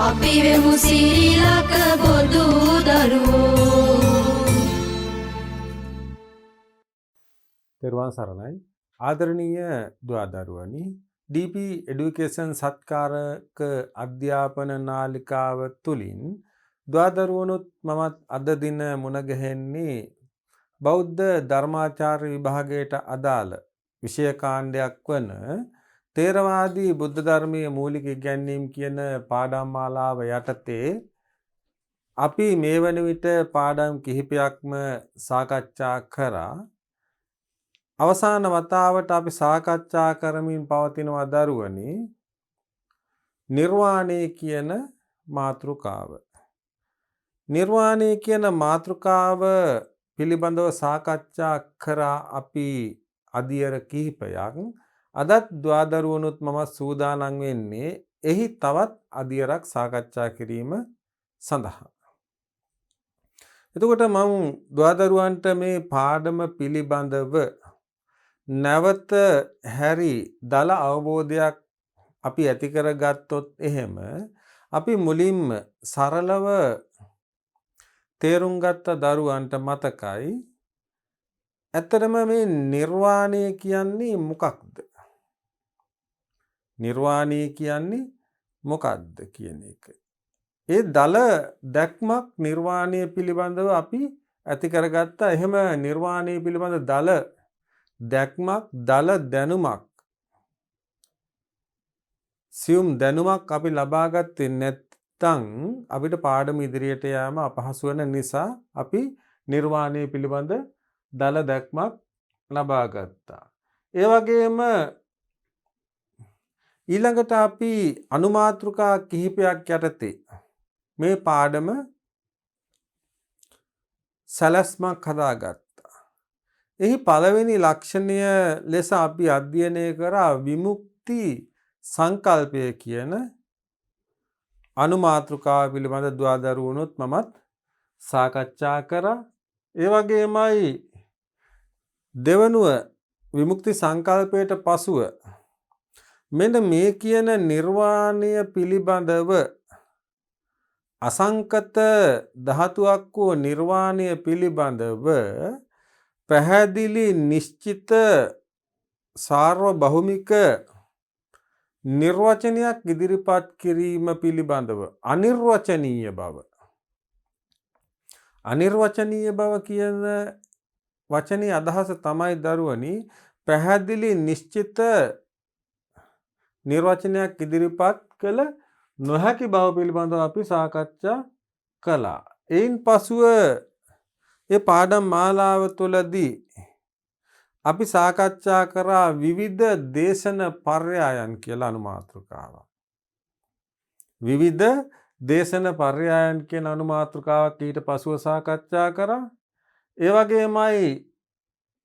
අපි වෙමු සිරිලක බොදු දරුවෝ. තෙරුවන් සරණයි. ආදරණීය දුවදරුවනි, DP Education සත්කාරක අධ්‍යාපන නාලිකාව තුලින් දුවදරුවනුත් මමත් අද දින මුණ ගැහෙන්නේ බෞද්ධ ධර්මාචාර්ය විභාගයට අදාළ විෂය කාණ්ඩයක් වන තේරවාදී බුද්ධ ධර්මයේ මූලික ඉගැන්වීම් කියන පාඩම් මාලාව යටතේ අපි මේ වන විට පාඩම් කිහිපයක්ම සාකච්ඡා කරා. අවසාන වතාවට අපි සාකච්ඡා කරමින් පවතිනවා දරුවනි නිර්වාණය කියන මාතෘකාව. නිර්වාණය කියන මාතෘකාව පිළිබඳව සාකච්ඡා කරා අපි අදියර කිහිපයක්. අදත් දුවදරුවනුත් මම සූදානම් වෙන්නේ එහි තවත් අදියරක් සාකච්ඡා කිරීම සඳහා. එතකොට මම දුවදරුවන්ට මේ පාඩම පිළිබඳව නැවත හැරි දල අවබෝධයක් අපි ඇති කරගත්තොත් එහෙම අපි මුලින්ම සරලව තේරුම් ගත්ත දරුවන්ට මතකයි ඇත්තටම මේ නිර්වාණය කියන්නේ මොකක්ද? නිර්වාණය කියන්නේ මොකක්ද කියන එක. ඒ දල දැක්මක් නිර්වාණය පිළිබඳව අපි ඇති කරගත්තා. එහෙම නිර්වාණය පිළිබඳ දල දැක්මක්, දල දැනුමක්, සියුම් දැනුමක් අපි ලබා ගත්තේ නැත්නම් අපිට පාඩම ඉදිරියට යාම අපහසු වෙන නිසා අපි නිර්වාණය පිළිබඳ දල දැක්මක් ලබා ගත්තා. ඒ වගේම ඊළඟට අපි අනුමාත්‍රිකා කිහිපයක් යටතේ මේ පාඩම සැලැස්මක් හදාගත්තා. එහි පළවෙනි ලක්ෂණය ලෙස අපි අධ්‍යයනය කරා විමුක්ති සංකල්පය කියන අනුමාත්‍රිකාව පිළිබඳ දුවදරුවනුත් මමත් සාකච්ඡා කරා. ඒ වගේමයි දෙවනුව විමුක්ති සංකල්පයට පසුව මෙන්න මේ කියන නිර්වාණය පිළිබඳව අසංකත ධාතුවක් වූ නිර්වාණය පිළිබඳව පැහැදිලි නිශ්චිත සාර්වභෞමික නිර්වචනයක් ඉදිරිපත් කිරීම පිළිබඳව අනිර්වචනීය බව. අනිර්වචනීය බව කියන වචනේ අදහස තමයි දරුවනි පැහැදිලි නිශ්චිත නිර්වචනයක් ඉදිරිපත් කළ නොහැකි බව පිළිබඳව අපි සාකච්ඡා කළා. එයින් පසුව ඒ පාඩම් මාලාව තුළදී අපි සාකච්ඡා කරා විවිධ දේශන පර්යායන් කියලා අනුමාත්‍රිකාවක්. විවිධ දේශන පර්යායන් කියන අනුමාත්‍රිකාවක් ඊට පසුව සාකච්ඡා කරා. ඒ වගේමයි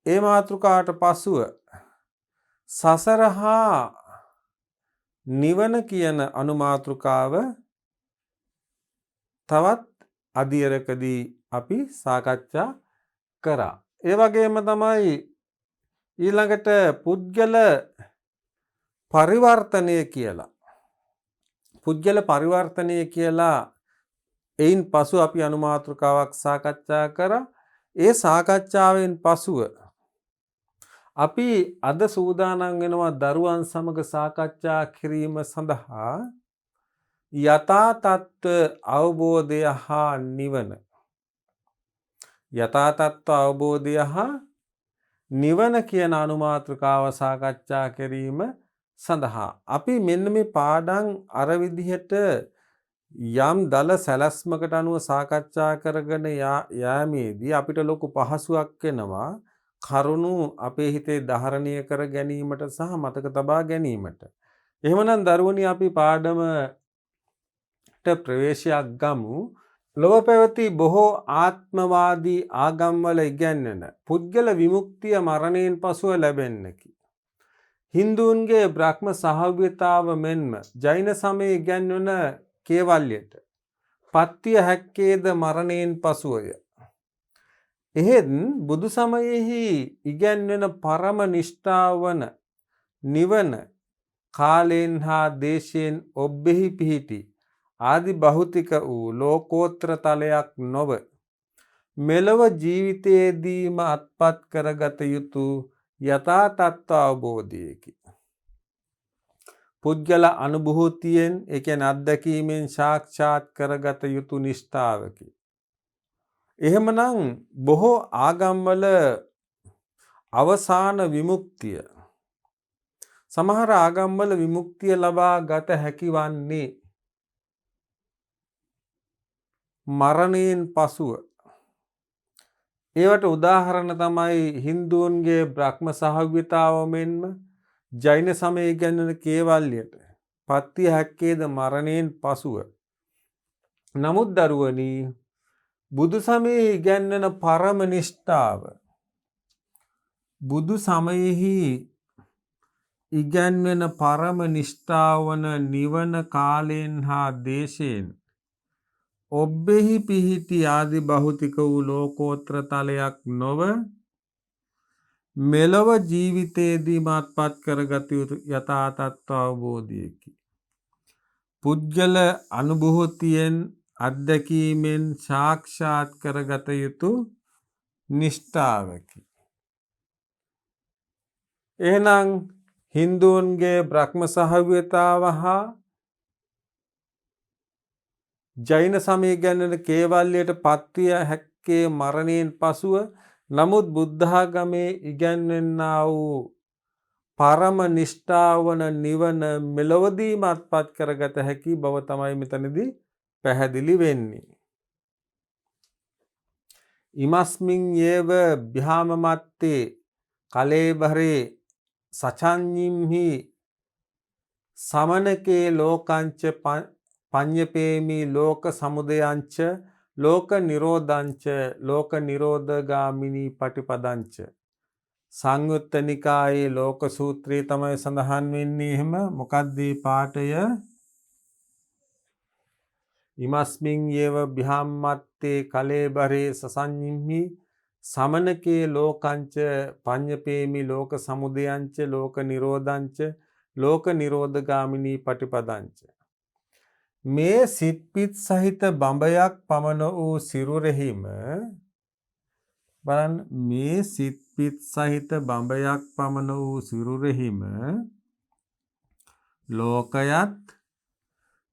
ඒ මාතෘකාවට පසුව සසර හා නිවන කියන අනුමාතෘකාව තවත් අදියරකදී අපි සාකච්ඡා කරා. ඒ වගේම තමයි ඊළඟට පුද්ගල පරිවර්තනය කියලා. පුද්ගල පරිවර්තනය කියලා එයින් පසු අපි අනුමාතෘකාවක් සාකච්ඡා කරා. ඒ සාකච්ඡාවෙන් පසුව අපි අද සූදානම් වෙනවා දරුවන් සමග සාකච්ඡා කිරීම සඳහා යථා තත්ත්ව අවබෝධය හා නිවන. යථා තත්ත්ව අවබෝධය හා නිවන කියන අනුමාතෘකාව සාකච්ඡා කිරීම සඳහා අපි මෙන්න මේ පාඩම් අර විදිහට යම් දල සැලැස්මකට අනුව සාකච්ඡා කරගෙන යාමේදී අපිට ලොකු පහසුවක් වෙනවා කරුණු අපේ හිතේ ධාරණය කර ගැනීමට සහ මතක තබා ගැනීමට. එහෙමනම් දරුවනි අපි පාඩමට ප්‍රවේශයක් ගමු. ලොව පැවති බොහෝ ආත්මවාදී ආගම්වල ඉගැන්වෙන පුද්ගල විමුක්තිය මරණයෙන් පසුව ලැබෙන්නකි. හින්දුන්ගේ බ්‍රහ්ම සහව්‍යතාව මෙන්ම ජෛන සමයේ ඉගැන්වෙන කේවල්‍යයට පත්විය හැක්කේද මරණයෙන් පසුවය. එහෙත් බුදු සමයෙහි ඉගැන්වෙන පරම නිෂ්ඨාව වන නිවන කාලයෙන් හා දේශයෙන් ඔබ්බෙහි පිහිටි ආදි භෞතික වූ ලෝකෝත්තර තලයක් නොව මෙලොව ජීවිතයේදීම අත්පත් කරගත යුතු යථා තත්ත්ව අවබෝධයකි. පුද්ගල අනුභූතියෙන් ඒ කියන්නේ අත්දැකීමෙන් සාක්ෂාත් කරගත යුතු නිෂ්ඨාවකි. එහෙමනම් බොහෝ ආගම්වල අවසාන විමුක්තිය සමහර ආගම්වල විමුක්තිය ලබා ගත හැකි වන්නේ මරණයෙන් පසුව. ඒවට උදාහරණ තමයි හින්දුන්ගේ බ්‍රහ්ම සහභාගීතාව මෙන්ම ජෛන සමය ඉගැන්වෙන කේවල්‍යයට පත්විය හැක්කේද මරණයෙන් පසුව. නමුත් දරුවනි බුදු සමයේ ඉගැන්වෙන පරම නිෂ්ඨාව බුදු සමයෙහි ඉගැන්වෙන පරම නිෂ්ඨාවන නිවන කාලයෙන් හා දේශයෙන් ඔබ්බෙහි පිහිටි ආදි භෞතික වූ ලෝකෝත්තර තලයක් නොව මෙලොව ජීවිතයේදී මාත්පත් කරගත යුතු යථා තත්ත්ව අවබෝධයකි. පුද්ගල අනුභූතියෙන් අත්දැකීමෙන් සාක්ෂාත් කරගත යුතු නිෂ්ඨාවකි. එහෙනම් හින්දුන්ගේ බ්‍රහ්ම සහභාගීතාව හා ජෛන සමය ගැන කේවල්‍යයට පත්විය හැක්කේ මරණයෙන් පසුව. නමුත් බුද්ධාගමේ ඉගැන්වෙන්නා වූ පරම නිෂ්ඨාවන නිවන මෙලොවදීම අත්පත් කරගත හැකි බව තමයි මෙතනදී පැහැදිලි වෙන්නේ. ඉමස්මින් යේව භ්‍යාමමත්තේ කලේබරේ සචඤ්ඤිම්හි සමනකේ ලෝකංච පඤ්ඤපේමි ලෝක සමුදයංච ලෝක නිරෝධංච ලෝක නිරෝධගාමිනී පටිපදංච. සංයුත්ත නිකායේ ලෝක සූත්‍රයේ තමයි සඳහන් වෙන්නේ. එහෙම මොකක්ද මේ පාඨය? ඉමස්මින් යේව භ්‍යාමත්තේ කලේබරේ සසඤ්ඤිම්හි සමනකේ ලෝකංච පඤ්ඤපේමි ලෝක සමුදයංච ලෝක නිරෝධංච ලෝක නිරෝධගාමිනී පටිපදංච. මේ සිත්පිත් සහිත බඹයක් පමණ වූ සිරුරෙහිම බලන්න, මේ සිත්පිත් සහිත බඹයක් පමණ වූ සිරුරෙහිම ලෝකයත්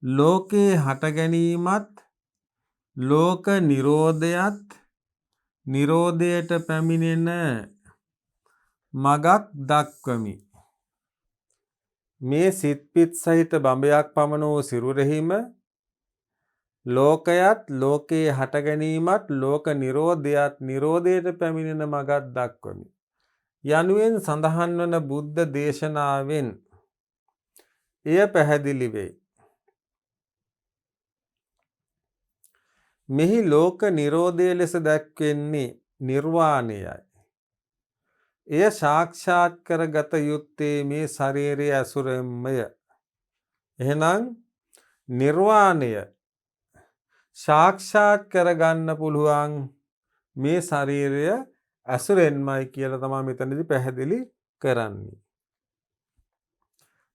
ලෝකේ හට ගැනීමත් ලෝක නිරෝධයත් නිරෝධයට පැමිණෙන මගක් දක්වමි. මේ සිත්පිත් සහිත බඹයක් පමණ වූ සිරුරෙහිම ලෝකයත් ලෝකේ හට ගැනීමත් ලෝක නිරෝධයත් නිරෝධයට පැමිණෙන මගක් දක්වමි යනුවෙන් සඳහන් වන බුද්ධ දේශනාවෙන් එය පැහැදිලි වේ. මෙහි ලෝක නිරෝධය ලෙස දැක්වෙන්නේ නිර්වාණයයි. එය සාක්ෂාත් කරගත යුත්තේ මේ ශරීරයේ ඇසුරෙන්මය. එහෙනම් නිර්වාණය සාක්ෂාත් කරගන්න පුළුවන් මේ ශරීරය ඇසුරෙන්මයි කියලා තමයි මෙතනදී පැහැදිලි කරන්නේ.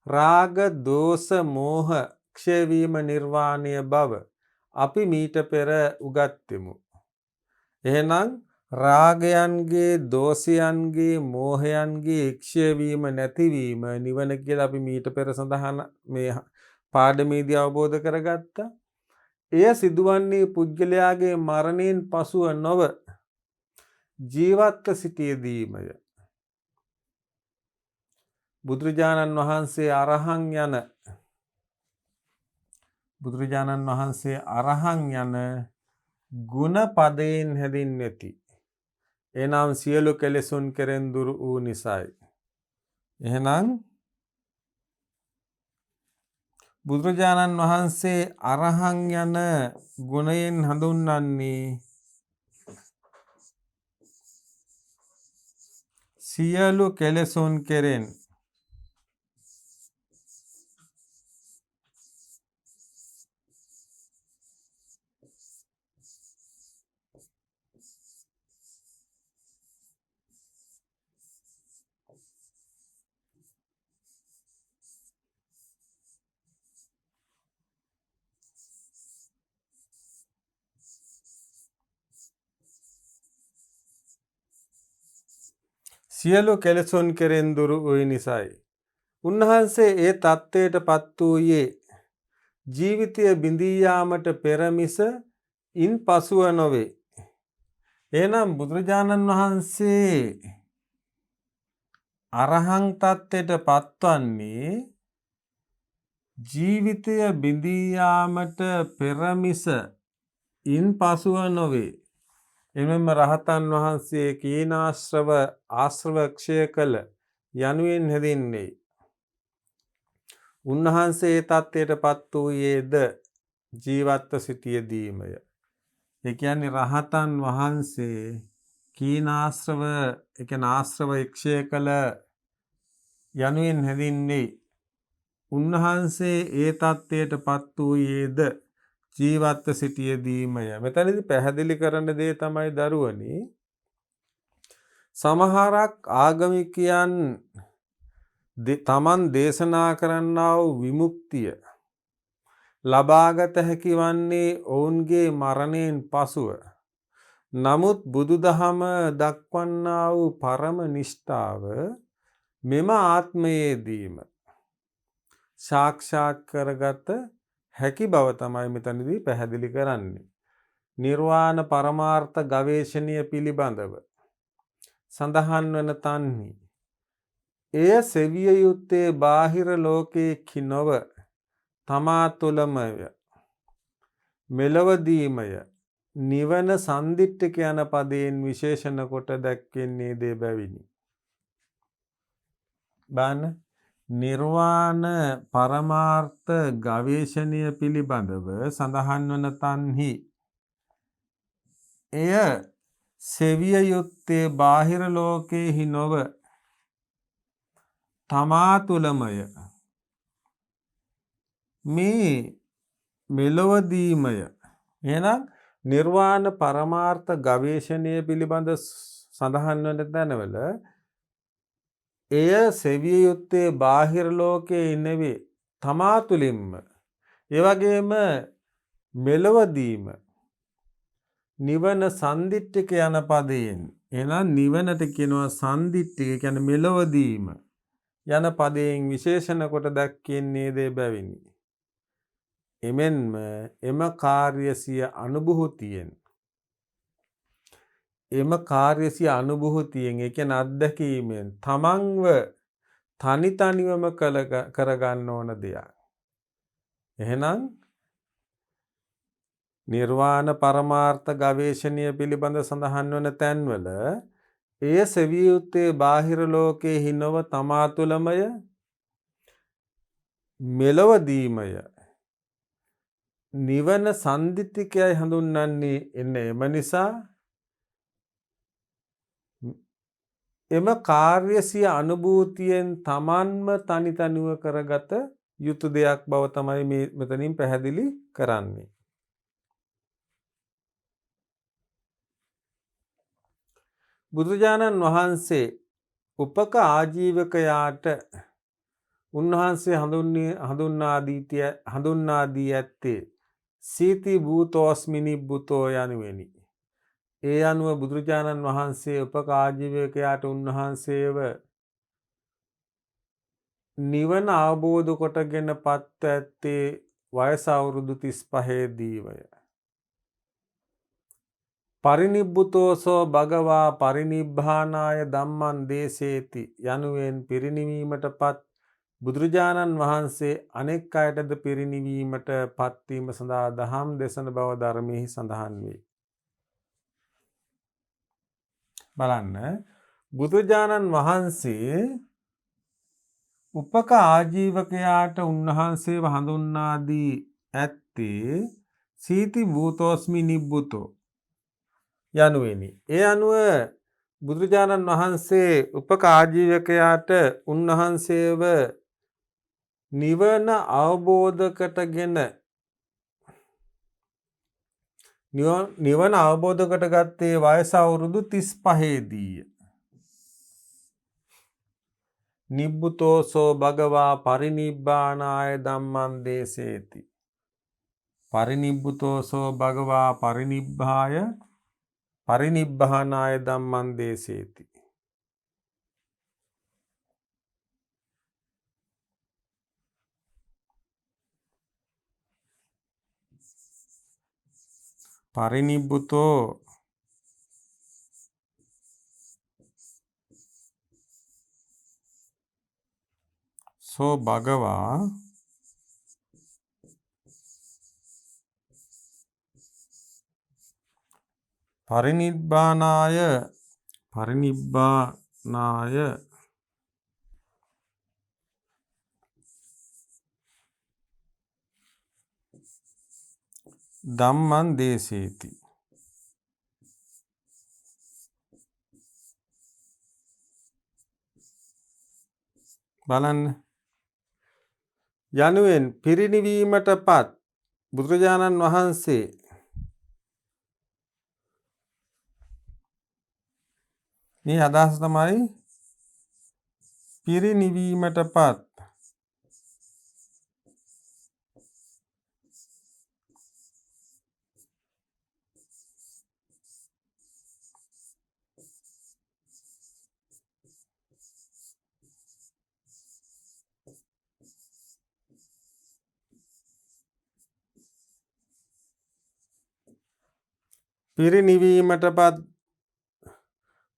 රාග දෝෂ මෝහ ක්ෂය වීම නිර්වාණය බව අපි මීට පෙර උගත්ෙමු. එහෙනම් රාගයන්ගේ දෝෂයන්ගේ මෝහයන්ගේ ක්ෂය වීම නැතිවීම නිවන කියලා අපි මීට පෙර සඳහන් මේ පාඩමේදී අවබෝධ කරගත්තා. එය සිදුවන්නේ පුද්ගලයාගේ මරණයෙන් පසුව නොව ජීවත්ව සිටියදීමය. බුදුරජාණන් වහන්සේ අරහං යන ගුණ පදයෙන් හැදින්වෙති. එනම් සියලු කෙලෙසුන් කෙරෙන් දුරු වූ නිසායි. එහෙනම් බුදුරජාණන් වහන්සේ අරහං යන ගුණයෙන් හඳුන්වන්නේ සියලු කෙලෙසුන් කෙරෙන් සියලු කෙලෙසුන් කෙරෙන් දුරු වූ නිසයි. උන්වහන්සේ ඒ තත්ත්වයට පත් වූයේ ජීවිතය බිඳී යාමට පෙර මිස ඉන් පසුව නොවේ. එනම් බුදුරජාණන් වහන්සේ අරහං තත්ත්වයට පත්වන්නේ ජීවිතය බිඳී යාමට පෙර මිස ඉන් පසුව නොවේ. එමෙම රහතන් වහන්සේ කීනාශ්‍රව ආශ්‍රව ක්ෂය කළ යනුවෙන් හැදින්නේ. උන්වහන්සේ තත්ත්වයට පත් වූයේද ජීවත්ව සිටියදීමය. ඒ කියන්නේ රහතන් වහන්සේ කීනාශ්‍රව ආශ්‍රව ක්ෂය කළ යනුවෙන් හැදින්නේ. උන්වහන්සේ ඒ තත්ත්වයට පත් වූයේද ජීවත්ව සිටියදීමය. මෙතනදී පැහැදිලි කරන දේ තමයි දරුවනි, සමහරක් ආගමිකයන් තමන් දේශනා කරන්නා වූ විමුක්තිය ලබාගත හැකි වන්නේ ඔවුන්ගේ මරණයෙන් පසුව. නමුත් බුදුදහම දක්වන්නා වූ පරම නිෂ්ඨාව මෙම ආත්මයේදීම සාක්ෂාත් කරගත හැකි බව තමයි මෙතනදී පැහැදිලි කරන්නේ. නිර්වාණ පරමාර්ථ ගවේෂණය පිළිබඳව සඳහන් වන තන්හි එය සෙවිය යුත්තේ බාහිර ලෝකයේ නොව තමා තුළමය. මෙලොවදීමය. නිවන සන්දිට්ඨික යන පදයෙන් විශේෂණ කොට දැක්වෙන්නේ දේ බැවිනි. බාන නිර්වාණ පරමාර්ථ ගවේෂණය පිළිබඳව සඳහන් වන තන්හි එය සෙවිය යුත්තේ බාහිර ලෝකයෙහි නොව තමා තුළමය. මේ මෙලොවදීමය. එහෙනම් නිර්වාණ පරමාර්ථ ගවේෂණය පිළිබඳ සඳහන් වන තැනවල එය සෙවිය යුත්තේ බාහිර ලෝකයේ නෙවේ තමා තුළින්ම. ඒ වගේම මෙලොවදීම නිවන සන්දිට්ඨික යන පදයෙන්, එහෙනම් නිවනට කියනවා සන්දිට්ඨික, කියන්නේ මෙලොවදීම යන පදයෙන් විශේෂණ කොට දැක්වෙන්නේ දේ බැවිනි. එමෙන්ම එම කාර්ය සිය අනුභූතියෙන් ඒ කියන්නේ අත්දැකීමෙන් තමන්ව තනිවම කරගන්න ඕන දෙයක්. එහෙනම් නිර්වාණ පරමාර්ථ ගවේෂණය පිළිබඳ සඳහන් වන තැන්වල එය සෙවිය යුත්තේ බාහිර ලෝකයෙහි නොව තමා තුළමය. මෙලොවදීමය. නිවන සන්දිට්ඨිකයයි හඳුන්වන්නේ එම නිසා එම කාර්ය සිය අනුභූතියෙන් තමන්ම තනිව කරගත යුතු දෙයක් බව තමයි මේ මෙතනින් පැහැදිලි කරන්නේ. බුදුරජාණන් වහන්සේ උපක ආජීවකයාට උන්වහන්සේ හඳුන්වා දී ඇත්තේ සීති භූතෝස්මි නිබ්බුතෝ යනුවෙනි. ඒ අනුව බුදුරජාණන් වහන්සේ උපක ආජීවකයාට උන්වහන්සේව නිවන අවබෝධ කොටගෙන පත් ඇත්තේ වයස අවුරුදු 35 දීවය. පරිනිබ්බුතෝසෝ භගවා පරිනිබ්බානාය ධම්මං දේසේති යනුවෙන් පිරිනිවීමට පත් බුදුරජාණන් වහන්සේ අනෙක් අයටද පිරිනිවීමට පත්වීම සඳහා දහම් දේශන බව ධර්මයේ සඳහන් වේ. බලන්න, බුදුරජාණන් වහන්සේ උපක ආජීවකයාට උන්වහන්සේව හඳුන්වා දී ඇත්තේ සීති භූතෝස්මි නිබ්බුතෝ යනුවෙනි. ඒ අනුව බුදුරජාණන් වහන්සේ උපක ආජීවකයාට උන්වහන්සේව නිවන අවබෝධ කරගත්තේ වයස අවුරුදු 35 දීය. නිබ්බුතෝසෝ භගවා පරිනිබ්බානාය ධම්මං දේසේති. පරිනිබ්බුතෝසෝ භගවා පරිනිබ්බානාය ධම්මං දේසේති. පරිනිබ්බුතෝ සෝ භගවා පරිනිබ්බානාය ධම්මං දේසේති. බලන්න යනුවෙන් පිරිනිවීමට පත් බුදුරජාණන් වහන්සේ මේ අදහස තමයි පිරිනිවීමට පත්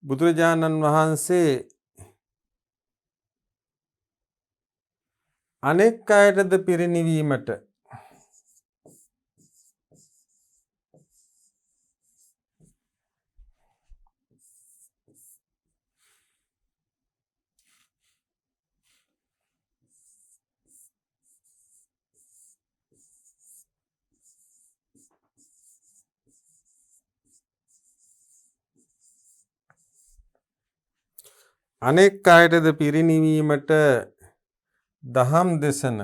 බුදුරජාණන් වහන්සේ අනෙක් අයටද පිරිනිවීමට දහම් දෙසන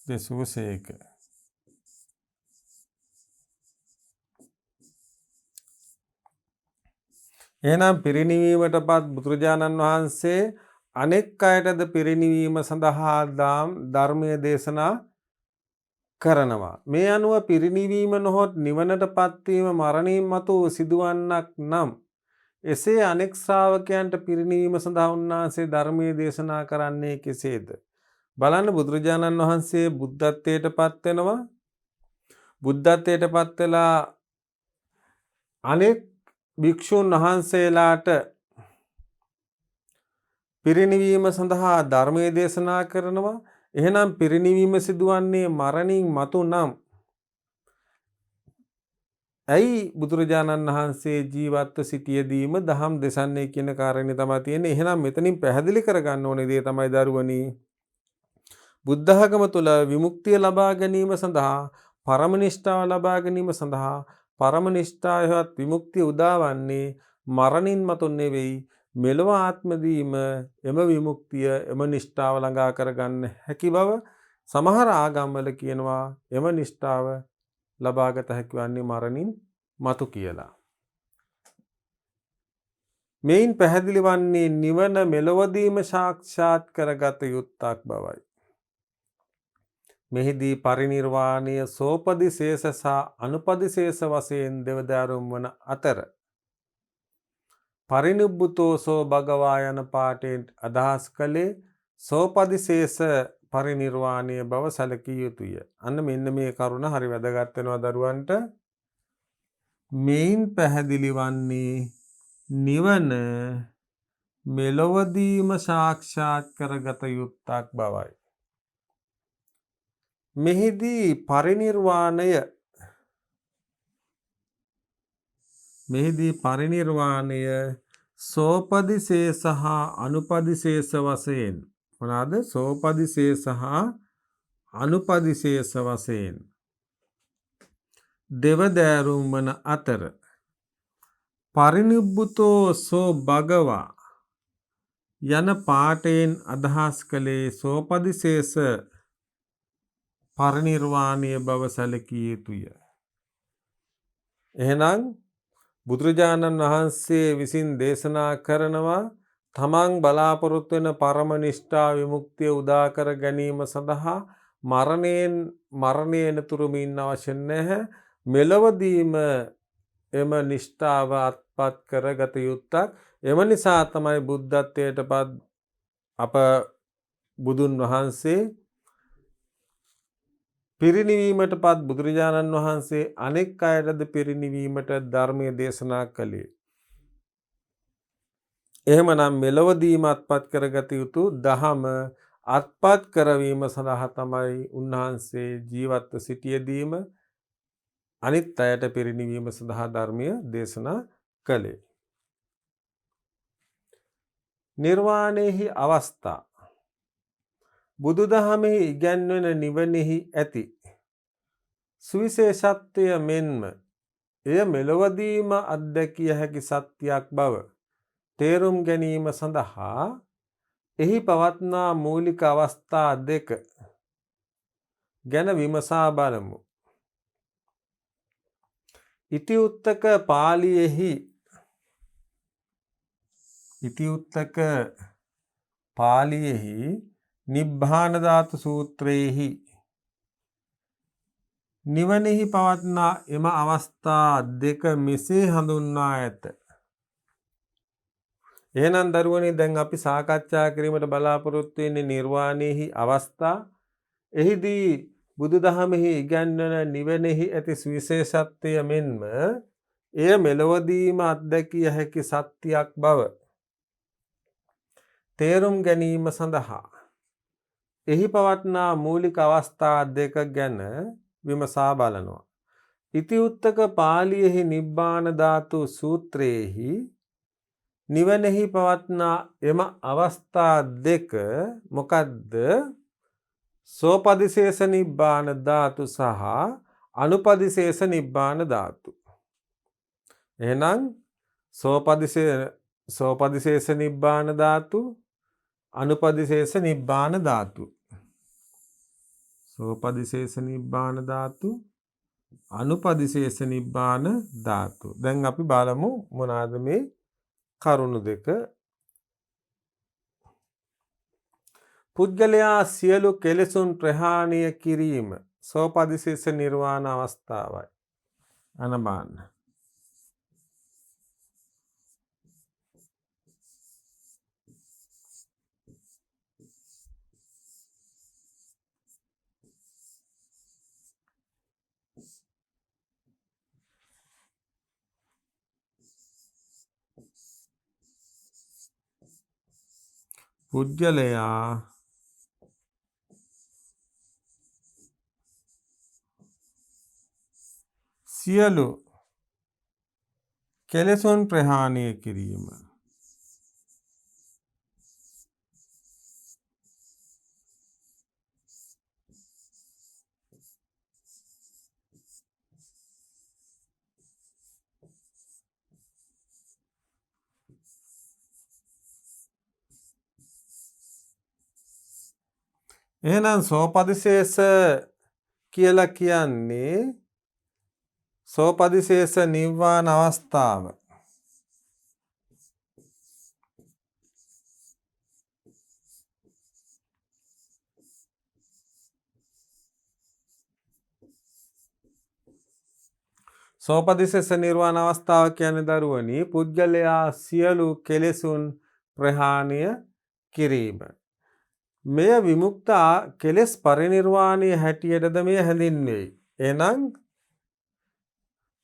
දෙසූසේක. එහෙනම් පිරිනිවීමට පත් බුදුරජාණන් වහන්සේ අනෙක් අයටද පිරිනිවීම සඳහා ධර්මය දේශනා කරනවා. මේ අනුව පිරිනිවීම නොහොත් නිවනට පත්වීම මරණින් මතු සිදුවන්නක් නම් එසේ අනෙක් ශ්‍රාවකයන්ට පිරිනිවීම සඳහා උන්වහන්සේ ධර්මයේ දේශනා කරන්නේ කෙසේද? බලන්න බුදුරජාණන් වහන්සේ බුද්ධත්වයට පත් වෙනවා. බුද්ධත්වයට පත් වෙලා අනෙක් භික්ෂුන් වහන්සේලාට පිරිනිවීම සඳහා ධර්මයේ දේශනා කරනවා. එහෙනම් පිරිනිවීම සිදුවන්නේ මරණින් මතු නම් ඇයි බුදුරජාණන් වහන්සේ ජීවත්ව සිටියදීම දහම් දෙසන්නේ කියන කාරණේ තමයි තියෙන්නේ. එහෙනම් මෙතනින් පැහැදිලි කරගන්න ඕනේ දේ තමයි දරුවනි, බුද්ධ ධර්ම තුල විමුක්තිය ලබා ගැනීම සඳහා පරම නිෂ්ඨාව ලබා ගැනීම සඳහා පරම නිෂ්ඨාවවත් විමුක්තිය උදාවන්නේ මරණින් මතු නෙවෙයි, මෙලොව ආත්මදීම එම විමුක්තිය එම නිෂ්ඨාව ළඟා කරගන්න හැකි බව සමහර ආගම්වල කියනවා. එම නිෂ්ඨාව ලබාගත හැකි වන්නේ මරණින් මතු කියලා. මෙයින් පැහැදිලි වන්නේ නිවන මෙලොවදීම සාක්ෂාත් කරගත යුත්තක් බවයි. මෙහිදී පරිනිර්වාණය සෝපදිශේෂ සහ අනුපදිශේෂ වශයෙන් දෙවදාරුම් වන අතර පරිනිබ්බුතෝසෝ භගවා යන පාඨයෙන් අදහස් කළේ සෝපදිශේෂ පරිනිර්වාණය බව සැලකිය යුතුය. අන්න මෙන්න මේ කරුණ හරි වැදගත් වෙනවා දරුවන්ට. මෙයින් පැහැදිලි වන්නේ නිවන මෙලොවදීම සාක්ෂාත් කරගත යුත්තක් බවයි. මෙහිදී පරිනිර්වාණය සෝපදිශේෂ හා අනුපදිශේෂ වශයෙන් මොනවාද? සෝපදිශේෂ හා අනුපදිශේෂ වශයෙන් දෙවදෑරුම් වන අතර පරිනිබ්බුතෝ සෝ භගවා යන පාඨයෙන් අදහස් කළේ සෝපදිශේෂ පරිනිර්වාණය බව සැලකිය යුතුය. එහෙනම් බුදුරජාණන් වහන්සේ විසින් දේශනා කරනවා තමන් බලාපොරොත්තු වෙන පරම නිෂ්ඨා විමුක්තිය උදා කර ගැනීම සඳහා මරණය එනතුරුම ඉන්න අවශ්‍ය නැහැ. මෙලොවදීම එම නිෂ්ඨාව අත්පත් කරගත යුත්තක්. එම නිසා තමයි බුද්ධත්වයට පත් අප බුදුන් වහන්සේ පිරිනිවීමටපත් බුදුරජාණන් වහන්සේ අනෙක් අයටද පිරිනිවීමට ධර්මය දේශනා කළේ. එහෙමනම් මෙලොවදීම අත්පත් කරගත යුතු දහම අත්පත් කරවීම සඳහා තමයි උන්වහන්සේ ජීවත්ව සිටියදීම අනිත් අයට පිරිනිවීම සඳහා ධර්මය දේශනා කළේ. නිර්වාණයෙහි අවස්ථා බුදුදහමෙහි ඉගැන්වෙන නිවනෙහි ඇති සුවිශේෂත්වය මෙන්ම එය මෙලොවදීම අත්දැකිය හැකි සත්‍යයක් බව තේරුම් ගැනීම සඳහා එහි පවත්නා මූලික අවස්ථා දෙක ගැන විමසා බලමු. ඉතිඋත්තක පාළියෙහි නිබ්බාන ධාතු සූත්‍රයේහි නිවනෙහි පවත්නා එම අවස්ථා දෙක මෙසේ හඳුන්වා ඇත. එහෙනම් දරුවනේ දැන් අපි සාකච්ඡා කිරීමට බලාපොරොත්තු වෙන්නේ නිර්වාණයෙහි අවස්ථා. එහිදී බුදුදහමෙහි ඉගැන්වන නිවනෙහි ඇති විශේෂත්වය මෙන්ම එය මෙලොවදීම අත්දැකිය හැකි සත්‍යයක් බව තේරුම් ගැනීම සඳහා එහි පවත්නා මූලික අවස්ථා දෙක ගැන විමසා බලනවා. ඉතිඋත්තක පාළියෙහි නිබ්බාන ධාතු සූත්‍රයේහි නිවනෙහි පවත්නා එම අවස්ථා දෙක මොකද්ද? සෝපදිශේෂ නිබ්බාන ධාතු සහ අනුපදිශේෂ නිබ්බාන ධාතු. එහෙනම් සෝපදිශේෂ නිබ්බාන ධාතු, අනුපදිශේෂ නිබ්බාන ධාතු. සෝපදිශේෂ නිබ්බාන ධාතු, අනුපදිශේෂ නිබ්බාන ධාතු. දැන් අපි බලමු මොනවාද මේ කරුණු දෙක. පුද්ගලයා සියලු කෙලෙසුන් ප්‍රහාණය කිරීම සෝපදිශේෂ නිර්වාණ අවස්ථාවයි. අනබාන්න. පුද්ගලයා සියලු කෙලෙසුන් ප්‍රහාණය කිරීම එහෙනම් සෝපදිශේෂ කියලා කියන්නේ සෝපදිශේෂ නිර්වාණ අවස්ථාව. සෝපදිශේෂ නිර්වාණ අවස්ථාව කියන්නේ දරුවනි පුද්ගලයා සියලු කෙලෙසුන් ප්‍රහාණය කිරීම. මෙය විමුක්ත කෙලෙස් පරිනිර්වාණයේ හැටියටද මෙය හැඳින්වෙයි. එහෙනම්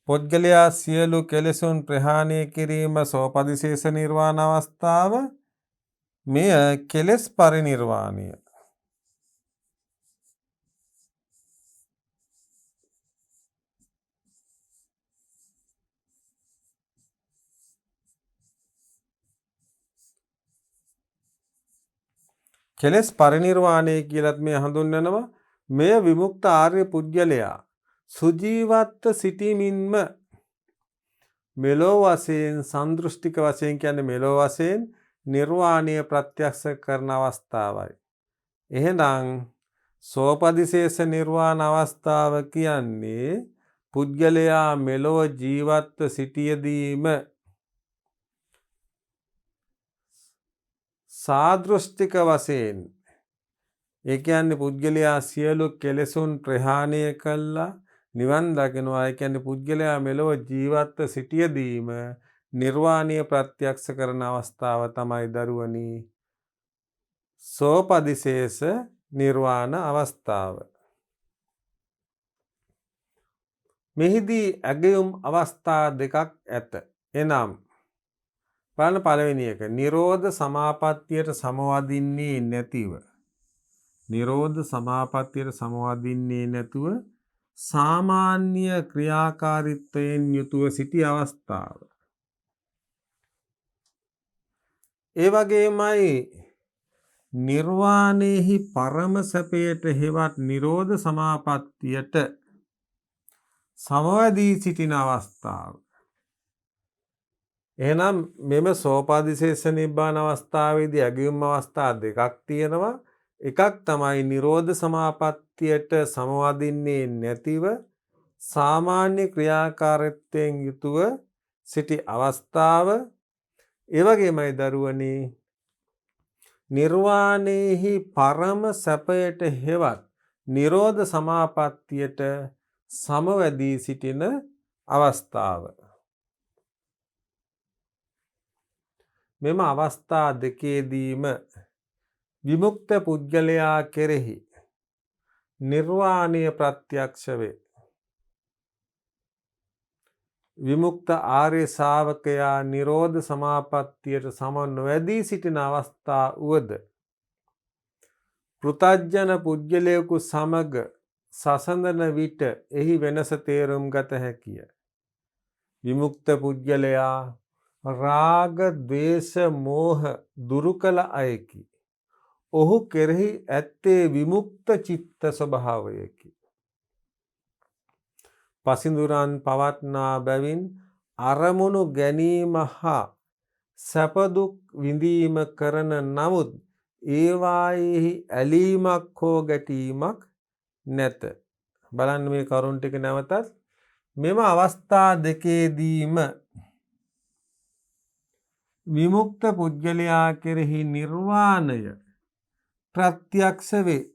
පුද්ගලයා සියලු කෙලෙසුන් ප්‍රහාණය කිරීම සෝපදිශේෂ නිර්වාණ අවස්ථාව. මෙය කෙලෙස් පරිනිර්වාණය. කෙලෙස් පරිනිර්වාණය කියලත් මේ හඳුන්වනවා. මෙය විමුක්ත ආර්ය පුද්ගලයා සුජීවත්ව සිටීමින්ම මෙලෝ වශයෙන් සන්දෘෂ්ටික වශයෙන් කියන්නේ මෙලෝ වශයෙන් නිර්වාණය ප්‍රත්‍යක්ෂ කරන අවස්ථාවයි. එහෙනම් සෝපදිශේෂ නිර්වාණ අවස්ථාව කියන්නේ පුද්ගලයා මෙලොව ජීවත්ව සිටියදීම සාදෘෂ්ටික වශයෙන් ඒ කියන්නේ පුද්ගලයා සියලු කෙලෙසුන් ප්‍රහාණය කළා නිවන් දකිනවා. ඒ කියන්නේ පුද්ගලයා මෙලොව ජීවත්ව සිටියදීම නිර්වාණය ප්‍රත්‍යක්ෂ කරන අවස්ථාව තමයි දරුවනි සෝපදිශේෂ නිර්වාණ අවස්ථාව. මෙහිදී ඇගයුම් අවස්ථා දෙකක් ඇත. එනම් බලන්න පළවෙනි එක නිරෝධ සමාපත්තියට සමවදින්නේ නැතිව නිරෝධ සමාපත්තියට සමවදින්නේ නැතුව සාමාන්‍ය ක්‍රියාකාරීත්වයෙන් යුතුව සිටි අවස්ථාව. ඒ වගේමයි නිර්වාණයෙහි පරම සැපයට හෙවත් නිරෝධ සමාපත්තියට සමවැදී සිටින අවස්ථාව. එහෙනම් මෙම සෝපාදිශේෂ නිබ්බාන අවස්ථාවේදී ඇගයුම් අවස්ථා දෙකක් තියෙනවා. එකක් තමයි නිරෝධ සමාපත්තියට සමවදින්නේ නැතිව සාමාන්‍ය ක්‍රියාකාරීත්වයෙන් යුතුව සිටි අවස්ථාව. ඒ වගේමයි දරුවනි නිර්වාණයෙහි පරම සැපයට හෙවත් නිරෝධ සමාපත්තියට සමවැදී සිටින අවස්ථාව. මෙම අවස්ථා දෙකේදීම විමුක්ත පුද්ගලයා කෙරෙහි නිර්වාණය ප්‍රත්‍යක්ෂ වේ. විමුක්ත ආර්ය ශාවකයා නිරෝධ සමාපත්තියට සම නොවැදී සිටින අවස්ථා වුවද පෘථග්ජන පුද්ගලයෙකු සමග සසඳන විට එහි වෙනස තේරුම් ගත හැකිය. විමුක්ත පුද්ගලයා රාග, ද්වේෂ, මෝහ දුරු කළ අයෙකි. ඔහු කෙරෙහි ඇත්තේ විමුක්ත චිත්ත ස්වභාවයකි. පසිඳුරන් පවත්නා බැවින් අරමුණු ගැනීම හා සැපදුක් විඳීම කරන නමුත් ඒවායෙහි ඇලීමක් හෝ ගැටීමක් නැත. බලන්න මේ කරුණ ටික නැවතත්. මෙම අවස්ථා දෙකේදීම විමුක්ත පුද්ගලයා කෙරෙහි නිර්වාණය ප්‍රත්‍යක්ෂ වේ.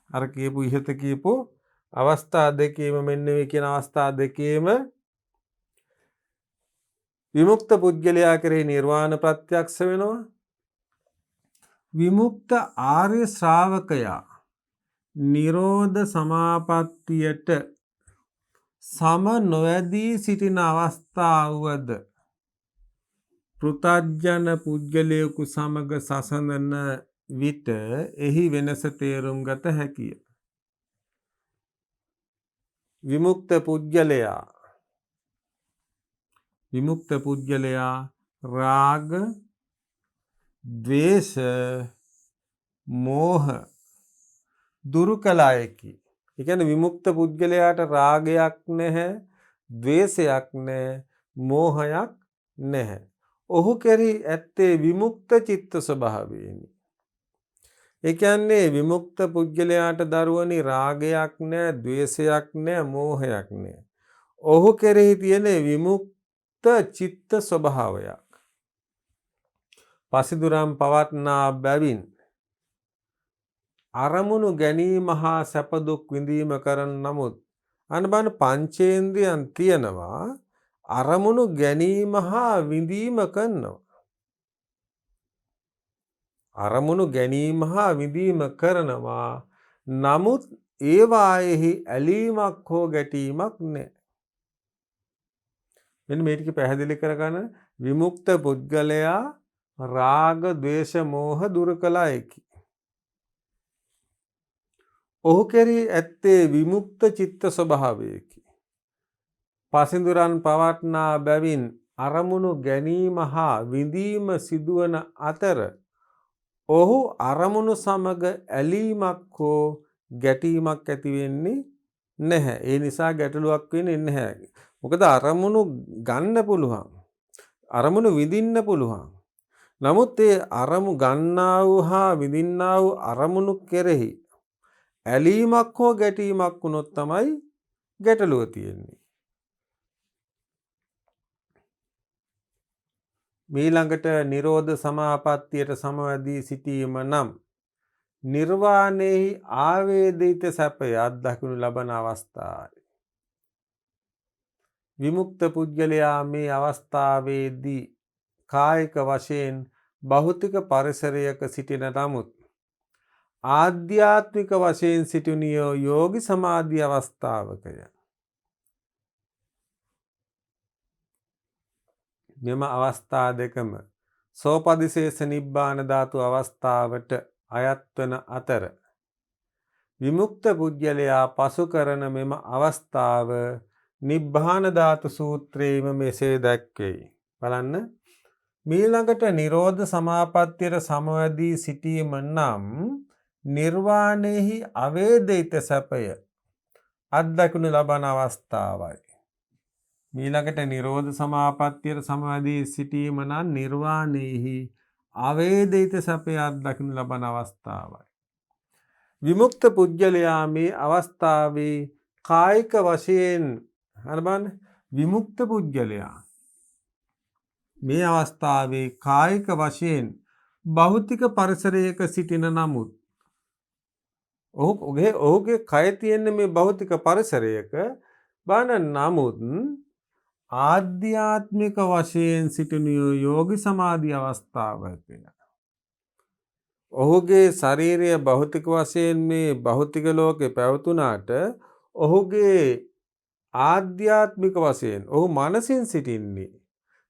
අර කියපු ඉහත කියපු අවස්ථා දෙකේම මෙන්න මේ කියන අවස්ථා දෙකේම විමුක්ත පුද්ගලයා කෙරෙහි නිර්වාණ ප්‍රත්‍යක්ෂ වෙනවා. විමුක්ත ආර්ය ශ්‍රාවකයා නිරෝධ සමාපත්තියට සම නොවැදී සිටින අවස්ථාවද පෘථග්ජන පුද්ගලයෙකු සමග සසඳන විට එහි වෙනස තේරුම් ගත හැකිය. විමුක්ත පුද්ගලයා රාග, ද්වේෂ, මෝහ දුරු කළ අයෙකි. ඒ කියන්නේ විමුක්ත පුද්ගලයාට රාගයක් නැහැ, ද්වේෂයක් නැහැ, මෝහයක් නැහැ. ඔහු කෙරෙහි ඇත්තේ විමුක්ත චිත්ත ස්වභාවයෙනි. ඒ කියන්නේ විමුක්ත පුද්ගලයාට දරුවනි රාගයක් නැහැ, ද්වේෂයක් නැහැ, මෝහයක් නැහැ. ඔහු කෙරෙහි තියෙන විමුක්ත චිත්ත ස්වභාවයක්. පසිදුරම් පවත්නා බැවින් අරමුණු ගැනීම හා සැප දුක් විඳීම කරන නමුත් අනබන පංචේන්ද්‍රයන් තියෙනවා අරමුණු ගැනීම හා විඳීම කරනවා. අරමුණු ගැනීම හා විඳීම කරනවා. නමුත් ඒවායෙහි ඇලීමක් හෝ ගැටීමක් නැහැ. මෙන්න මේ ටික පැහැදිලි කරගන්න. විමුක්ත පුද්ගලයා රාග, ද්වේෂ, මෝහ දුරු කළ අයෙකි. ඔහු කෙරෙහි ඇත්තේ විමුක්ත චිත්ත ස්වභාවයකි. පසිඳුරන් පවත්නා බැවින් අරමුණු ගැනීම හා විඳීම සිදුවන අතර ඔහු අරමුණු සමග ඇලීමක් හෝ ගැටීමක් ඇති වෙන්නේ නැහැ. ඒ නිසා ගැටලුවක් වෙන්නේ නැහැ. මොකද අරමුණු ගන්න පුළුවන්. අරමුණු විඳින්න පුළුවන්. නමුත් ඒ අරමුණු ගන්නා වූ හා විඳින්නා වූ අරමුණු කෙරෙහි ඇලීමක් හෝ ගැටීමක් වුණොත් තමයි ගැටලුව තියෙන්නේ. මීළඟට නිරෝධ සමාපත්තියට සමවැදී සිටීම නම් නිර්වාණයෙහි ආවේදිත සැපය අත්දකිනු ලබන අවස්ථාවයි. විමුක්ත පුද්ගලයා මේ අවස්ථාවේදී කායික වශයෙන් භෞතික පරිසරයක සිටින නමුත් ආධ්‍යාත්මික වශයෙන් සිටින යෝගි සමාධි අවස්ථාවකය. මෙම අවස්ථා දෙකම සෝපදිශේෂ නිබ්බාන ධාතු අවස්ථාවට අයත් වන අතර විමුක්ත පුජ්‍යලයා පසු කරන මෙම අවස්ථාව නිබ්බාන ධාතු සූත්‍රයේම මෙසේ දැක්වෙයි. බලන්න මීළඟට නිරෝධ සමාපත්තියට සමවැදී සිටීම නම් නිර්වාණයෙහි අවේදිත සැපය අත්දැකනු ලබන අවස්ථාවයි. මීළඟට නිරෝධ සමාපත්තියට සමවැදී සිටීම නම් නිර්වාණයෙහි අවේදිත සැපය අත්දැකනු ලබන අවස්ථාවයි. විමුක්ත පුජ්‍යලයා මේ අවස්ථාවේ කායික වශයෙන් විමුක්ත පුජ්‍යලයා මේ අවස්ථාවේ කායික වශයෙන් භෞතික පරිසරයක සිටින නමුත් ඔහුගේ කය තියෙන මේ භෞතික පරිසරයක නමුත් ආධ්‍යාත්මික වශයෙන් සිටින යෝගි සමාධි අවස්ථාවක ඔහුගේ ශරීරය භෞතික වශයෙන් මේ භෞතික ලෝකේ පැවතුනාට ඔහුගේ ආධ්‍යාත්මික වශයෙන් ඔහු මනසින් සිටින්නේ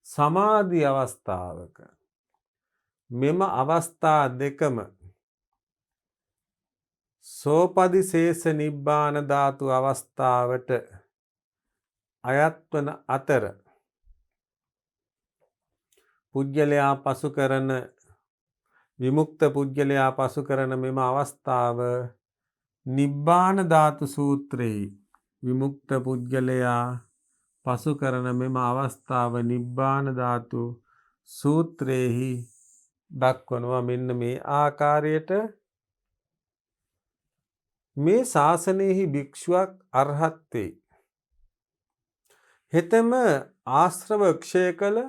සමාධි අවස්ථාවක. මෙම අවස්ථා දෙකම සෝපදිශේෂ නිබ්බාන ධාතු අවස්ථාවට අයත් වන අතර පුජ්‍යලයා පසු කරන විමුක්ත පුජ්‍යලයා පසු කරන මෙම අවස්ථාව නිබ්බාන ධාතු සූත්‍රයේ විමුක්ත පුජ්‍යලයා පසු කරන මෙම අවස්ථාව නිබ්බාන ධාතු සූත්‍රයේහි දක්වනවා. මෙන්න මේ ආකාරයට මේ ශාසනයෙහි භික්ෂුවක් අරහත් වේ. හෙතෙම ආශ්‍රව ක්ෂය කළ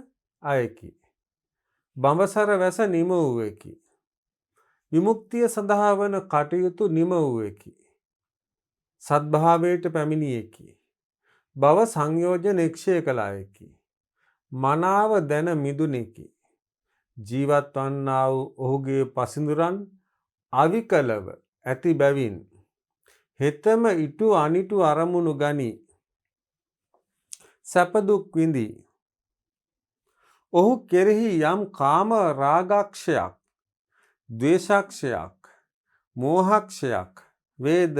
අයකි. බඹසර වැස නිම වූවෙකි. විමුක්තිය සඳහා වන කටයුතු නිම වූවෙකි. සද්භාවයට පැමිණියෙකි. භව සංයෝජන ක්ෂය කළ අයකි. මනාව දැන මිදුනෙකි. ජීවත් වන්නා වූ ඔහුගේ පසිඳුරන් අවිකලව ඇති බැවින් හෙතම ඉටු අනිටු අරමුණු ගනි සැප දුක් විඳි. ඔහු කෙරෙහි යම් කාම රාගක්ෂයක්, ද්වේෂක්ෂයක්, මෝහක්ෂයක් වේද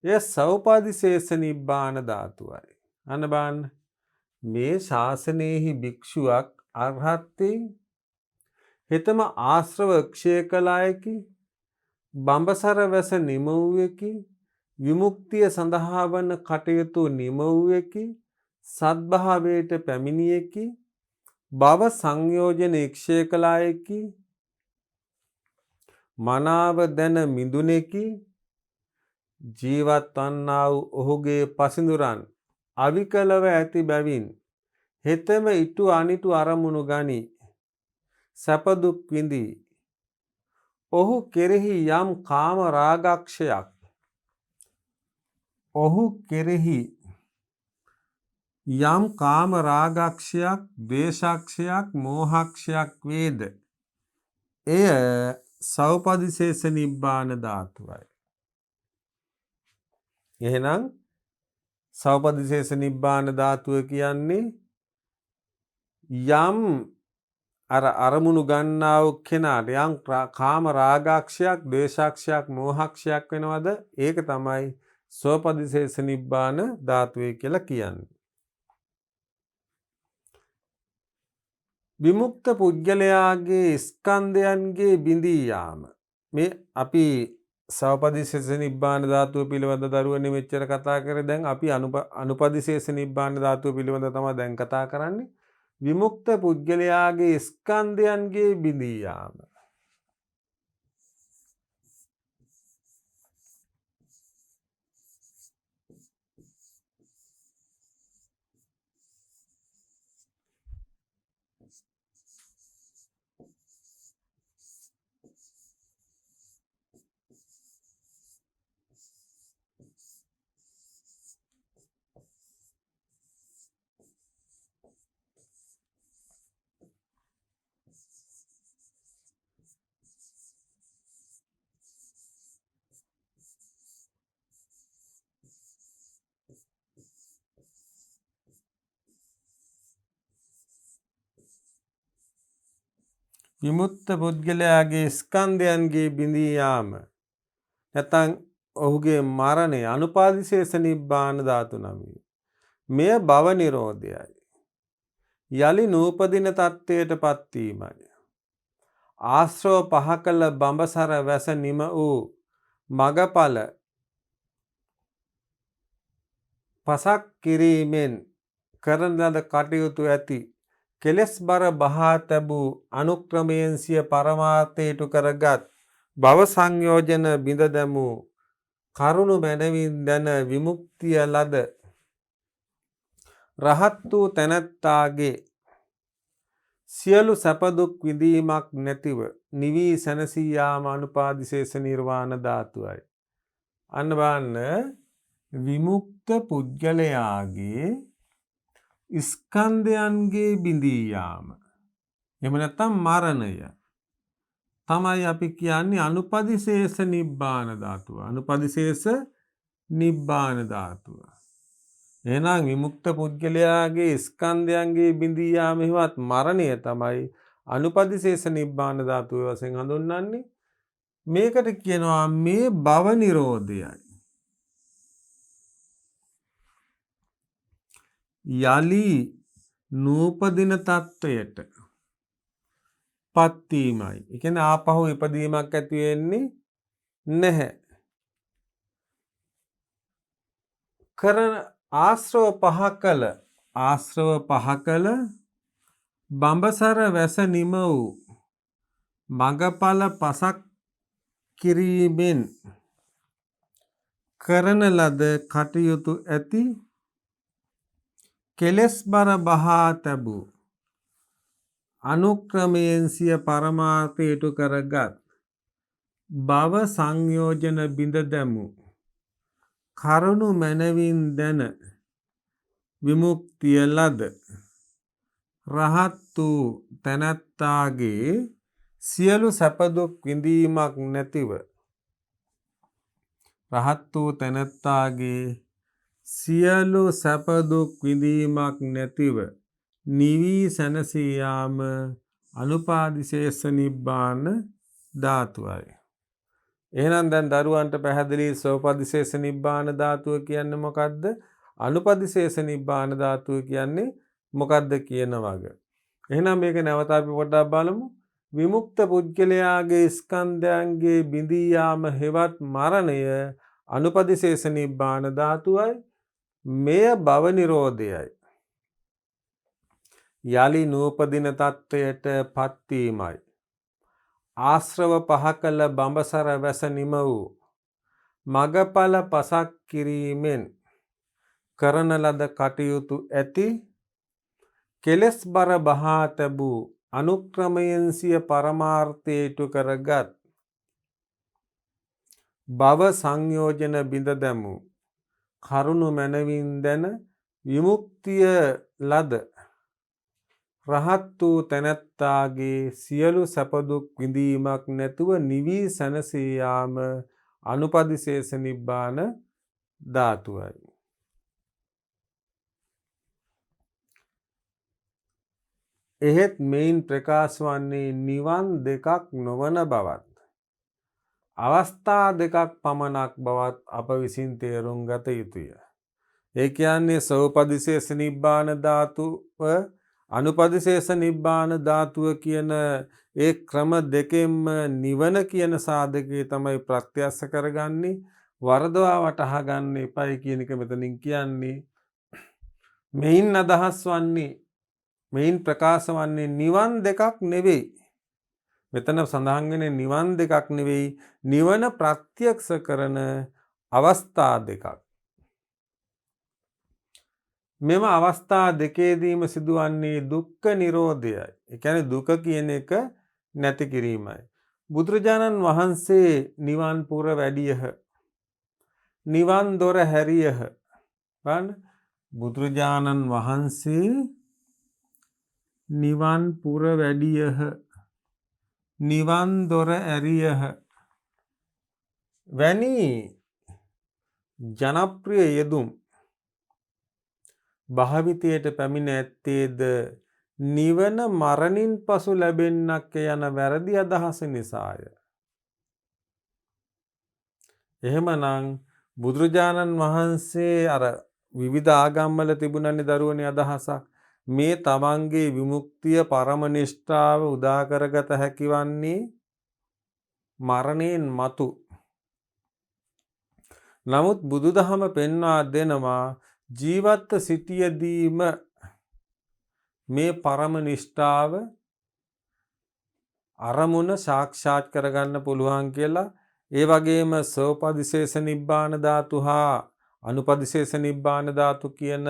එය සෞපදිශේෂ නිබ්බාන ධාතුවයි. අන්න බලන්න මේ ශාසනයෙහි භික්ෂුවක් අරහත් වේ. හෙතම ආශ්‍රව ක්ෂය කළ අයකි. බඹසර වැස නිම වූවෙකි. විමුක්තිය සඳහා වන කටයුතු නිම වූවෙකි. සද්භාවයට පැමිණියෙකි. භව සංයෝජන ක්ෂය කළ අයකි. මනාව දැන මිදුනෙකි. ජීවත් වන්නා වූ ඔහුගේ පසිඳුරන් අවිකලව ඇති බැවින් හෙතෙම ඉටු අනිටු අරමුණු ගනි සැප දුක් විඳි. ඔහු කෙරෙහි යම් කාම රාගක්ෂයක්, ද්වේෂක්ෂයක්, මෝහක්ෂයක් වේද එය සෞපදිශේෂ නිබ්බාන ධාතුවයි. එහෙනම් සෞපදිශේෂ නිබ්බාන ධාතුව කියන්නේ යම් අරමුණු ගන්නා වූ කෙනාට යම් කාම රාගක්ෂයක්, ද්වේෂක්ෂයක්, මෝහක්ෂයක් වෙනවද ඒක තමයි සෝපදිශේෂ නිබ්බාන ධාතුවේ කියලා කියන්නේ. විමුක්ත පුජ්‍යලයාගේ ස්කන්ධයන්ගේ බිඳී යාම. මේ අපි සෞපදිශේෂ නිබ්බාන ධාතුව පිළිබඳ දරුවනේ මෙච්චර කතා කරේ. දැන් අපි අනුපදිශේෂ නිබ්බාන ධාතුව පිළිබඳ තමයි දැන් කතා කරන්නේ. විමුක්ත පුජ්‍යලයාගේ ස්කන්ධයන්ගේ බිඳී යාම. විමුක්ත පුද්ගලයාගේ ස්කන්ධයන්ගේ බිඳී යාම නැත්නම් ඔහුගේ මරණය අනුපාදිශේෂ නිබ්බාන ධාතු නමින්. මෙය භව නිරෝධයයි. යලි නූපදින තත්ත්වයට පත්වීමයි. ආශ්‍රව පහ කළ බඹසර වැස නිම වූ මගඵල පසක් කිරීමෙන් කරන ලද කටයුතු ඇති කෙලෙස් බර බහා තැබූ අනුක්‍රමයෙන් සිය පරමාර්ථයට කරගත් භව සංයෝජන බිඳ දැමූ කරුණු මැනවින් දැන විමුක්තිය ලද රහත් වූ තැනැත්තාගේ සියලු සැප දුක් විඳීමක් නැතිව නිවී සැනසී යාම අනුපාදිශේෂ නිර්වාණ ධාතුවයි. අන්න බලන්න විමුක්ත පුද්ගලයාගේ ස්කන්ධයන්ගේ බිඳී යාම. එහෙම නැත්නම් මරණය තමයි අපි කියන්නේ අනුපදිශේෂ නිබ්බාන ධාතුව. අනුපදිශේෂ නිබ්බාන ධාතුව. එහෙනම් විමුක්ත පුද්ගලයාගේ ස්කන්ධයන්ගේ බිඳී යාම හිවත් මරණය තමයි අනුපදිශේෂ නිබ්බාන ධාතුව වශයෙන් හඳුන්වන්නේ. මේකට කියනවා මේ භව නිරෝධයයි. යලි නූපදින තත්ත්වයට පත්වීමයි. ඒ කියන්නේ ආපහු ඉපදීමක් ඇති වෙන්නේ නැහැ. කරන ආශ්‍රව පහ කළ බඹසර වැස නිම වූ මගඵල පසක් කිරීමෙන් කරන ලද කටයුතු ඇති කෙලෙස් බර බහා තැබූ අනුක්‍රමයෙන් සිය පරමාර්ථයට කරගත් භව සංයෝජන බිඳ දැමූ කරුණු මැනවින් දැන විමුක්තිය ලද රහත් වූ තැනැත්තාගේ සියලු සැප දුක් විඳීමක් නැතිව රහත් වූ තැනැත්තාගේ සියලු සැප දුක් විඳීමක් නැතිව නිවී සැනසී යාම අනුපාදිශේෂ නිබ්බාන ධාතුවයි. එහෙනම් දැන් දරුවන්ට පැහැදිලි සෝපදිශේෂ නිබ්බාන ධාතුව කියන්නේ මොකද්ද? අනුපදිශේෂ නිබ්බාන ධාතුව කියන්නේ මොකද්ද කියන වග. එහෙනම් මේක නැවත අපි පොඩ්ඩක් බලමු. විමුක්ත පුද්ගලයාගේ ස්කන්ධයන්ගේ බිඳී යාම හෙවත් මරණය අනුපදිශේෂ නිබ්බාන ධාතුවයි. මෙය භව නිරෝධයයි. යලි නූපදින තත්ත්වයට පත්වීමයි. ආශ්‍රව පහ කළ බඹසර වැස නිම වූ මගඵල පසක් කිරීමෙන් කරන ලද කටයුතු ඇති කෙලෙස් බර බහා තැබූ අනුක්‍රමයෙන් සිය පරමාර්ථයට කරගත් භව සංයෝජන බිඳ දැමූ කරුණු මැනවින් දැන විමුක්තිය ලද රහත් වූ තැනැත්තාගේ සියලු සැප දුක් විඳීමක් නැතුව නිවී සැනසී යාම අනුපදිශේෂ නිබ්බාන ධාතුවයි. එහෙත් මෙයින් ප්‍රකාශ වන්නේ නිවන් දෙකක් නොවන බවත් අවස්ථා දෙකක් පමණක් බවත් අප විසින් තේරුම් ගත යුතුය. ඒ කියන්නේ සෝපදිශේෂ නිබ්බාන ධාතුව අනුපදිශේෂ නිබ්බාන ධාතුව කියන ඒ ක්‍රම දෙකෙන්ම නිවන කියන සාධකයේ තමයි ප්‍රත්‍යක්ෂ කරගන්නේ. වරදවා වටහා ගන්න එපයි කියන එක මෙතනින් කියන්නේ. මෙයින් අදහස් වන්නේ මෙයින් ප්‍රකාශ වන්නේ නිවන් දෙකක් නෙවෙයි. මෙතන සඳහන් වෙන්නේ නිවන් දෙකක් නෙවෙයි, නිවන ප්‍රත්‍යක්ෂ කරන අවස්ථා දෙකක්. මෙම අවස්ථා දෙකේදීම සිදුවන්නේ දුක්ඛ නිරෝධයයි. ඒ කියන්නේ දුක කියන එක නැති කිරීමයි. බුදුරජාණන් වහන්සේ නිවන් පුර වැඩියහ. නිවන් දොර හැරියහ. බලන්න බුදුරජාණන් වහන්සේ නිවන් පුර වැඩියහ. නිවන් දොර ඇරියහ. වැනි ජනප්‍රිය යෙදුම් භාවිතයට පැමිණ ඇත්තේද නිවන මරණින් පසු ලැබෙන්නක් යන වැරදි අදහස නිසාය. එහෙමනම් බුදුරජාණන් වහන්සේ අර විවිධ ආගම්වල තිබුණනේ දරුවනේ අදහසක්. මේ තමන්ගේ විමුක්තිය පරම නිෂ්ඨාව උදා කරගත හැකිවන්නේ මරණයෙන් මතු. නමුත් බුදුදහම පෙන්වා දෙනවා ජීවත්ව සිටියදීම මේ පරම නිෂ්ඨාව අරමුණ සාක්ෂාත් කරගන්න පුළුවන් කියලා. ඒ වගේම සෝපදිශේෂ නිබ්බාන ධාතු හා අනුපදිශේෂ නිබ්බාන ධාතු කියන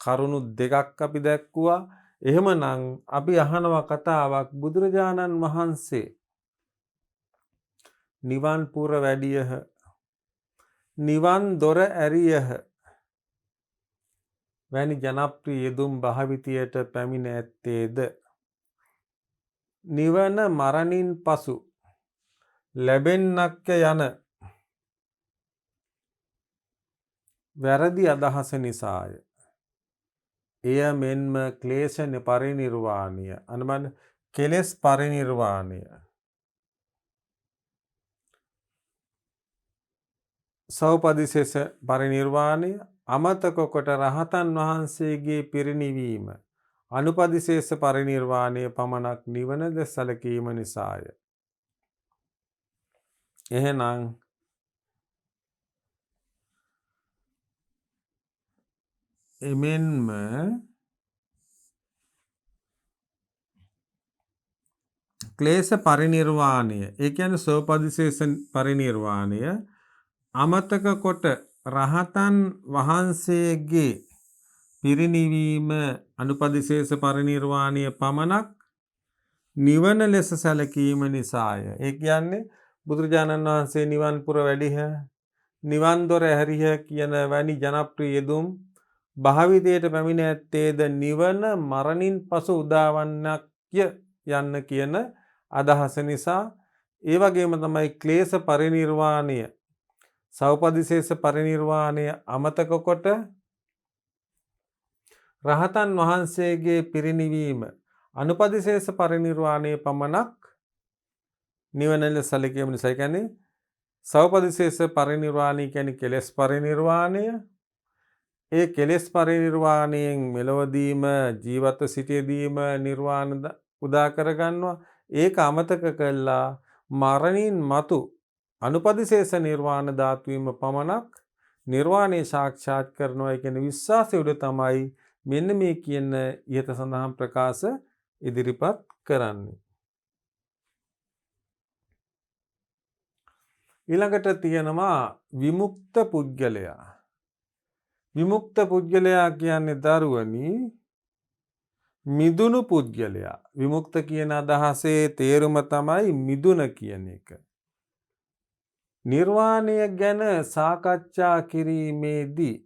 කරුණු දෙකක් අපි දැක්කුවා. එහෙමනම් අපි අහනවා කතාවක් බුදුරජාණන් වහන්සේ නිවන් පුර වැඩියහ, නිවන් දොර ඇරියහ වැනි ජනප්‍රිය යෙදුම් භාවිතයට පැමිණ ඇත්තේද නිවන මරණින් පසු ලැබෙන්නක්ය යන වැරදි අදහස නිසාය. එය මෙන්ම ක්ලේශ පරිනිර්වාණය අනුමන කෙලෙස් පරිනිර්වාණය සෞපදිශේෂ පරිනිර්වාණය අමතක කොට රහතන් වහන්සේගේ පිරිනිවීම අනුපදිශේෂ පරිනිර්වාණය පමණක් නිවනද සැලකීම නිසාය. එහෙනම් එමෙන්ම ක්ලේශ පරිනිර්වාණය ඒ කියන්නේ සෝපදිශේෂ පරිනිර්වාණය අමතක කොට රහතන් වහන්සේගේ පිරිනිවීම අනුපදිශේෂ පරිනිර්වාණය පමණක් නිවන ලෙස සැලකීම නිසාය. ඒ කියන්නේ බුදුරජාණන් වහන්සේ නිවන් පුර වැඩිහ, නිවන් දොර ඇරිහ කියන වැනි ජනප්‍රිය යෙදුම් භාවිතයට පැමිණ ඇත්තේද නිවන මරණින් පසු උදාවන්නක්ය යන්න කියන අදහස නිසා. ඒ වගේම තමයි ක්ලේශ පරිනිර්වාණය සෞපදිශේෂ පරිනිර්වාණය අමතක කොට රහතන් වහන්සේගේ පිරිනිවීම අනුපදිශේෂ පරිනිර්වාණය පමණක් නිවන ලෙස සැලකීම නිසා. කියන්නේ සෞපදිශේෂ පරිනිර්වාණය කියන්නේ කෙලෙස් පරිනිර්වාණය. ඒ කෙලෙස් පරිනිර්වාණයෙන් මෙලොවදීම ජීවත්ව සිටියදීම නිර්වාණ උදා කරගන්නවා. ඒක අමතක කළා මරණින් මතු අනුපදිශේෂ නිර්වාණ ධාතුවීම පමණක් නිර්වාණය සාක්ෂාත් කරනවා කියන විශ්වාසය උඩ තමයි මෙන්න මේ කියන ඉහත සඳහන් ප්‍රකාශ ඉදිරිපත් කරන්නේ. ඊළඟට තියෙනවා විමුක්ත පුද්ගලයා. විමුක්ත පුද්ගලයා කියන්නේ දරුවනි මිදුණු පුද්ගලයා. විමුක්ත කියන අදහසේ තේරුම තමයි මිදුණ කියන එක. නිර්වාණය ගැන සාකච්ඡා කිරීමේදී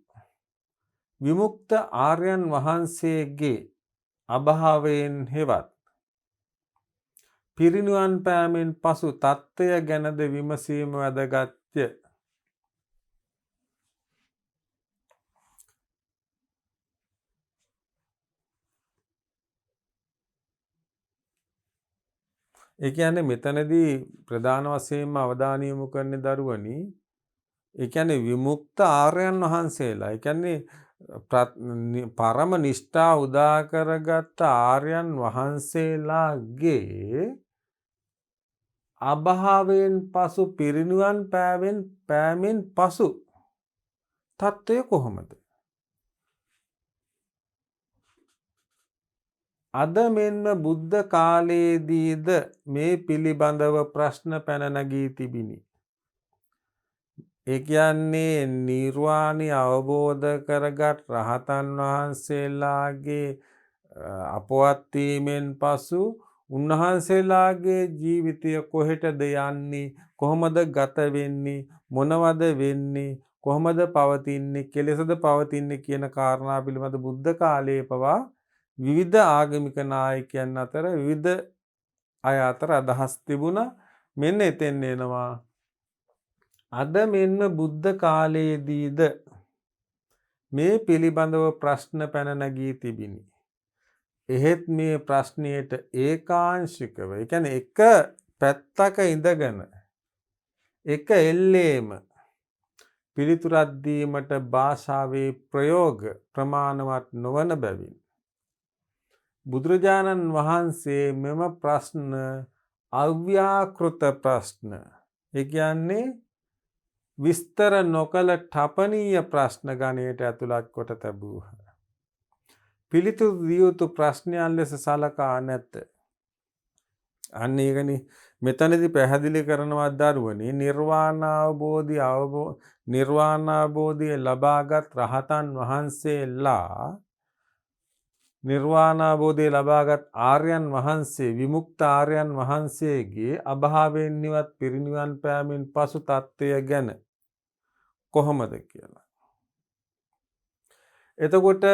විමුක්ත ආර්යයන් වහන්සේගේ අභාවයෙන් හෙවත් පිරිනිවන් පෑමෙන් පසු තත්ත්වය ගැනද විමසීම වැදගත්ය. ඒ කියන්නේ මෙතනදී ප්‍රධාන වශයෙන්ම අවධානය යොමු කරන දරුවනි ඒ කියන්නේ විමුක්ත ආර්යයන් වහන්සේලා. ඒ කියන්නේ පරම නිෂ්ඨා උදා කරගත් ආර්යයන් වහන්සේලාගේ අභාවයෙන් පසු පිරිනිවන් පෑමෙන් පසු තත්ත්වය කොහොමද? අද මෙන්ම බුද්ධ කාලයේදීද මේ පිළිබඳව ප්‍රශ්න පැන නැගී තිබිනි. ඒ කියන්නේ නිර්වාණය අවබෝධ කරගත් රහතන් වහන්සේලාගේ අපවත් වීමෙන් පසු උන්වහන්සේලාගේ ජීවිතය කොහෙටද යන්නේ, කොහොමද ගත වෙන්නේ, මොනවද වෙන්නේ, කොහොමද පවතින්නේ, කෙලෙසද පවතින්නේ කියන කාරණා පිළිබඳ බුද්ධ කාලයේ පවා විවිධ ආගමික නායකයන් අතර විවිධ අය අතර අදහස් තිබුණා. මෙන්න එතෙන් එනවා අද මෙන්ම බුද්ධ කාලයේදීද මේ පිළිබඳව ප්‍රශ්න පැන නැගී තිබිනි. එහෙත් මේ ප්‍රශ්නයට ඒකාංශිකව, ඒ කියන්නේ එක පැත්තක ඉඳගෙන එක එල්ලේම පිළිතුරක් දීමට භාෂාවේ ප්‍රයෝග ප්‍රමාණවත් නොවන බැවින් බුදුරජාණන් වහන්සේ මෙම ප්‍රශ්න අව්‍යාකෘත ප්‍රශ්න, ඒ කියන්නේ විස්තර නොකළ ඨපනීය ප්‍රශ්න ගණයට ඇතුළත් කොට තැබූහ. පිළිතුරු දිය යුතු ප්‍රශ්නයන් ලෙස සලකා නැත. අන්න ඒකනේ මෙතනදී පැහැදිලි කරනවා දරුවනේ, නිර්වාණ අවබෝධය ලබාගත් රහතන් වහන්සේලා, නිර්වාණ අවබෝධය ලබාගත් ආර්යයන් වහන්සේ, විමුක්ත ආර්යයන් වහන්සේගේ අභාවයෙන් නිවත් පිරිනිවන් පෑමෙන් පසු තත්ත්වය ගැන කොහොමද කියලා. එතකොට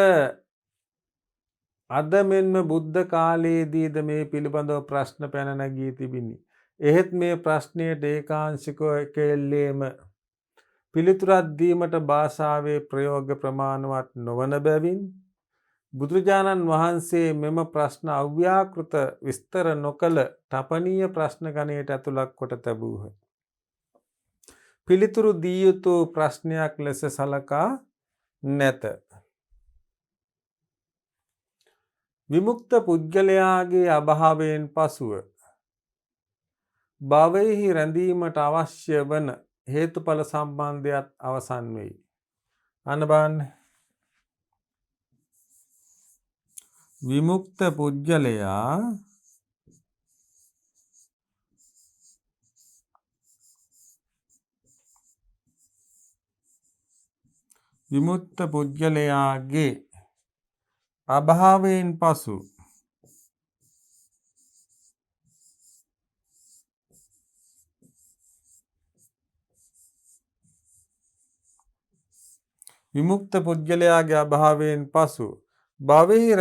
අද මෙන්ම බුද්ධ කාලයේදීද මේ පිළිබඳව ප්‍රශ්න පැන නැගී තිබිනි. එහෙත් මේ ප්‍රශ්නයට ඒකාංශිකව කෙල්ලේම පිළිතුරක් දීමට භාෂාවේ ප්‍රයෝග ප්‍රමාණවත් නොවන බැවින් බුදුරජාණන් වහන්සේ මෙම ප්‍රශ්න අව්‍යාකෘත විස්තර නොකළ ඨපනීය ප්‍රශ්න ගණයට ඇතුළත් කොට තැබූහ. පිළිතුරු දිය යුතු ප්‍රශ්නයක් ලෙස සලකා නැත. විමුක්ත පුද්ගලයාගේ අභාවයෙන් පසුව භවයෙහි රැඳීමට අවශ්‍ය වන හේතුඵල සම්බන්ධයත් අවසන් වෙයි. අන්න බලන්න. විමුක්ත පුද්ගලයා විමුක්ත පුද්ගලයාගේ අභාවයෙන් පසු විමුක්ත පුද්ගලයාගේ අභාවයෙන් පසු භවයෙහි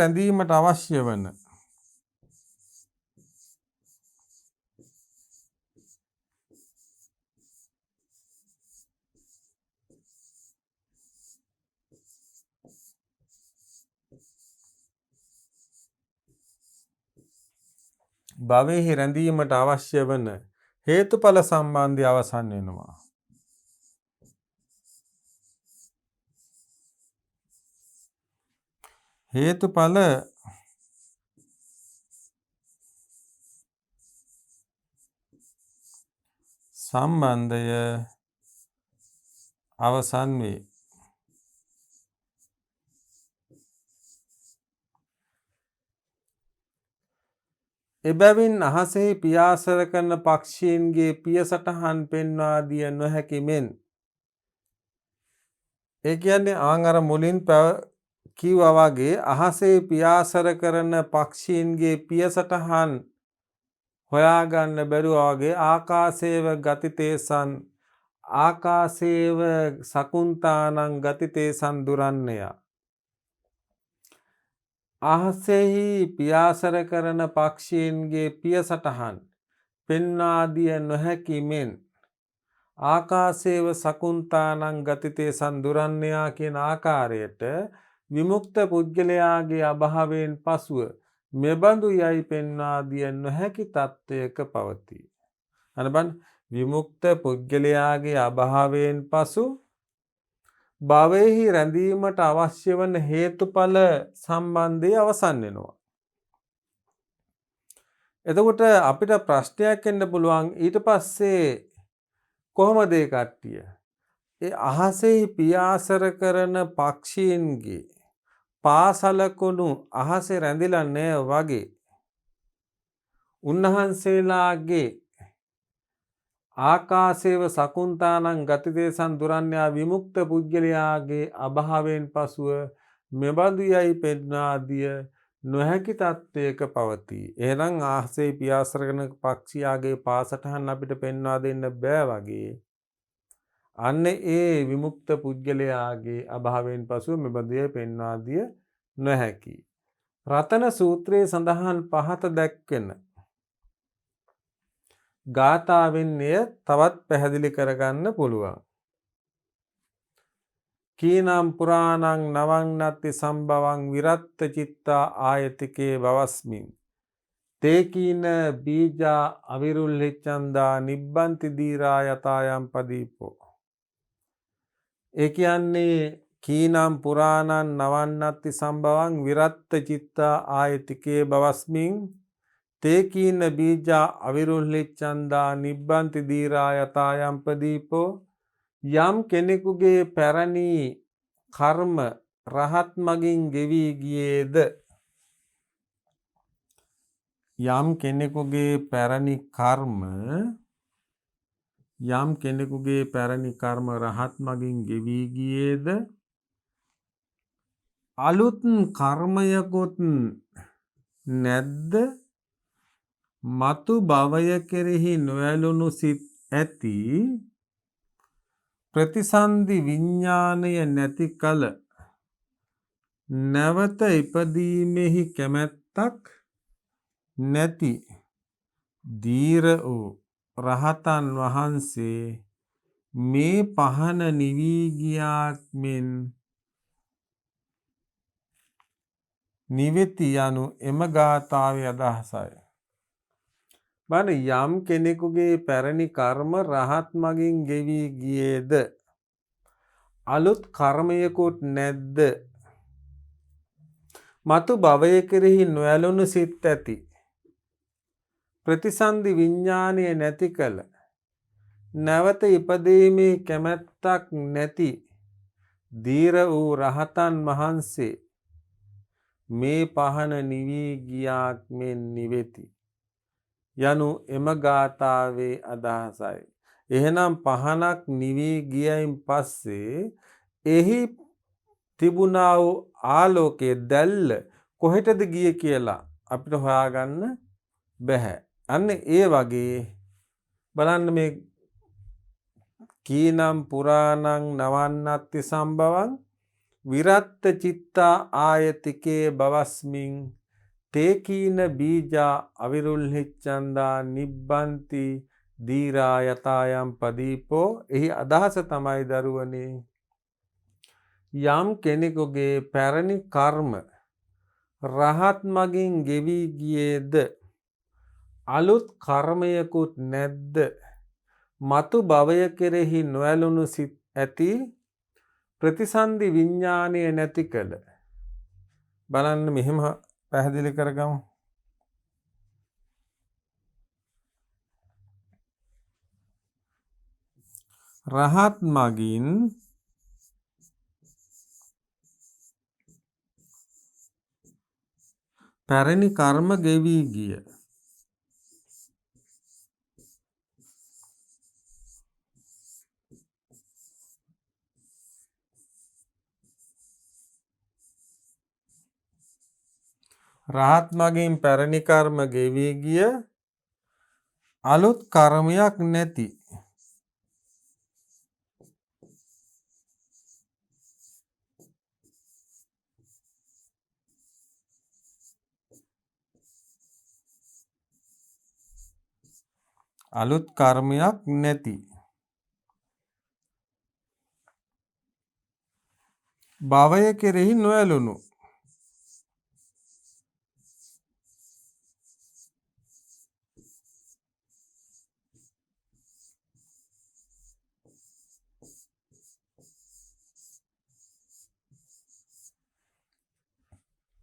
රැඳීමට අවශ්‍ය වන හේතුඵල සම්බන්ධය අවසන් වෙනවා. හේතුඵල සම්බන්ධය අවසන් වේ. එබැවින් අහසෙහි පියාසර කරන පක්ෂීන්ගේ පිය සටහන් පෙන්වා දිය නොහැකි මෙන්, ඒ කියන්නේ අර මුලින් කිව්වා වගේ අහසේ පියාසර කරන පක්ෂීන්ගේ පිය සටහන් හොයාගන්න බැරුවා වගේ ආකාසේව සකුන්තානං ගතිතේසං දුරන්නය. අහසෙහි පියාසර කරන පක්ෂීන්ගේ පිය සටහන් පෙන්වා දිය නොහැකි මෙන් ආකාසේව සකුන්තානං ගතිතේසං දුරන්නයා කියන ආකාරයට විමුක්ත පුද්ගලයාගේ අභාවයෙන් පසුව මෙබඳු යයි පෙන්වා දිය නොහැකි තත්ත්වයක පවතී. අනබන් විමුක්ත පුද්ගලයාගේ අභාවයෙන් පසු භවයෙහි රැඳීමට අවශ්‍ය වන හේතුඵල සම්බන්ධය අවසන් වෙනවා. එතකොට අපිට ප්‍රශ්නයක් එන්න පුළුවන්, ඊට පස්සේ කොහොමද ඒ කට්ටිය ඒ අහසෙහි පියාසර කරන පක්ෂීන්ගේ පාසලකුණු අහසේ රැඳිලා නැහැ වගේ උන්වහන්සේලාගේ ආකාසේව සකුන්තානං ගතිතේසං දුරන්යා විමුක්ත පුද්ගලයාගේ අභාවයෙන් පසුව මෙබඳු යයි පෙන්වා දිය නොහැකි තත්ත්වයක පවතී. එහෙනම් අහසේ පියාසර කරන පක්ෂියාගේ පාසටහන් අපිට පෙන්වා දෙන්න බෑ වගේ, අන්න ඒ විමුක්ත පුද්ගලයාගේ අභාවයෙන් පසුව මෙබඳු යයි පෙන්වා දිය නොහැකි. රතන සූත්‍රයේ සඳහන් පහත දැක්වෙන ගාථාවෙන් එය තවත් පැහැදිලි කරගන්න පුළුවන්. කීනම් පුරාණං නවන්නත්ති සම්භවං විරත්ත චිත්තා ආයතිකේ බවස්මින් තේකීන බීජා අවිරුල්හිච්චන්දා නිබ්බන්ති දීරා යතායම් පදීපෝ. ඒ කියන්නේ කීනම් පුරාණං නවන්නත්ති සම්භවං විරත්ත චිත්තා ආයතිකේ බවස්මින් තේකීන බීජා අවිරුල්හිච්චන්දා නිබ්බන්ති දීරා යතායම් පදීපෝ. යම් කෙනෙකුගේ පැරණි කර්ම රහත් මගින් ගෙවී ගියේද යම් කෙනෙකුගේ පැරණි කර්ම රහත් මගින් ගෙවී ගියේද අලුත් කර්මයකුත් නැද්ද මතු භවය කෙරෙහි නොඇලුණු සිත් ඇති ප්‍රතිසන්ධි විඤ්ඤාණය නැති කල නැවත ඉපදීමෙහි කැමැත්තක් නැති ධීර වූ රහතන් වහන්සේ මේ පහන නිවී ගියාක් මෙන් නිවෙති යනු එම ගාථාවේ අදහසයි. යම් කෙනෙකුගේ පැරණි කර්ම රහත් මගින් ගෙවී ගියේද අලුත් කර්මයකුත් නැද්ද මතු භවය කෙරෙහි නොඇලුණු සිත් ඇති ප්‍රතිසන්ධි විඤ්ඤාණය නැති කල නැවත ඉපදීමේ කැමැත්තක් නැති ධීර වූ රහතන් වහන්සේ මේ පහන නිවී ගියාක් මෙන් නිවෙති යනු එම ගාථාවේ අදහසයි. එහෙනම් පහනක් නිවී ගියයින් පස්සේ එහි තිබුණා වූ ආලෝකයේ දැල්ල කොහෙටද ගියේ කියලා අපිට හොයාගන්න බැහැ. අන්න ඒ වගේ බලන්න මේ කීනම් පුරාණං නවන්නත්ති සම්භවං විරත්ත චිත්තා ආයතිකේ බවස්මින් තේකීන බීජා අවිරුල්හිච්චන්දා නිබ්බන්ති දීරා යතායම් පදීපෝ. එහි අදහස තමයි දරුවනේ යම් කෙනෙකුගේ පැරණි කර්ම රහත් මගින් ගෙවී ගියේද අලුත් කර්මයකුත් නැද්ද මතු භවය කෙරෙහි නොඇලුණු සිත් ඇති ප්‍රතිසන්ධි විඤ්ඤාණය නැති කල. බලන්න මෙහෙම පැහැදිලි කරගමු. රහත් මගින් පැරණි කර්ම ගෙවී ගිය රහත් මගින් පැරණි කර්ම ගෙවී ගිය අලුත් කර්මයක් නැති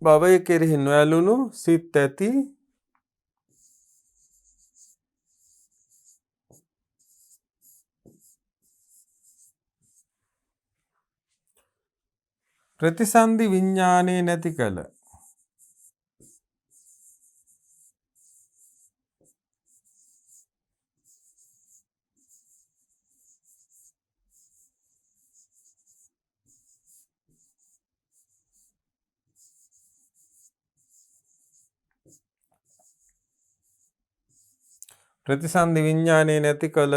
භවය කෙරෙහි නොඇලුණු සිත් ඇති ප්‍රතිසන්ධි විඤ්ඤාණය නැති කල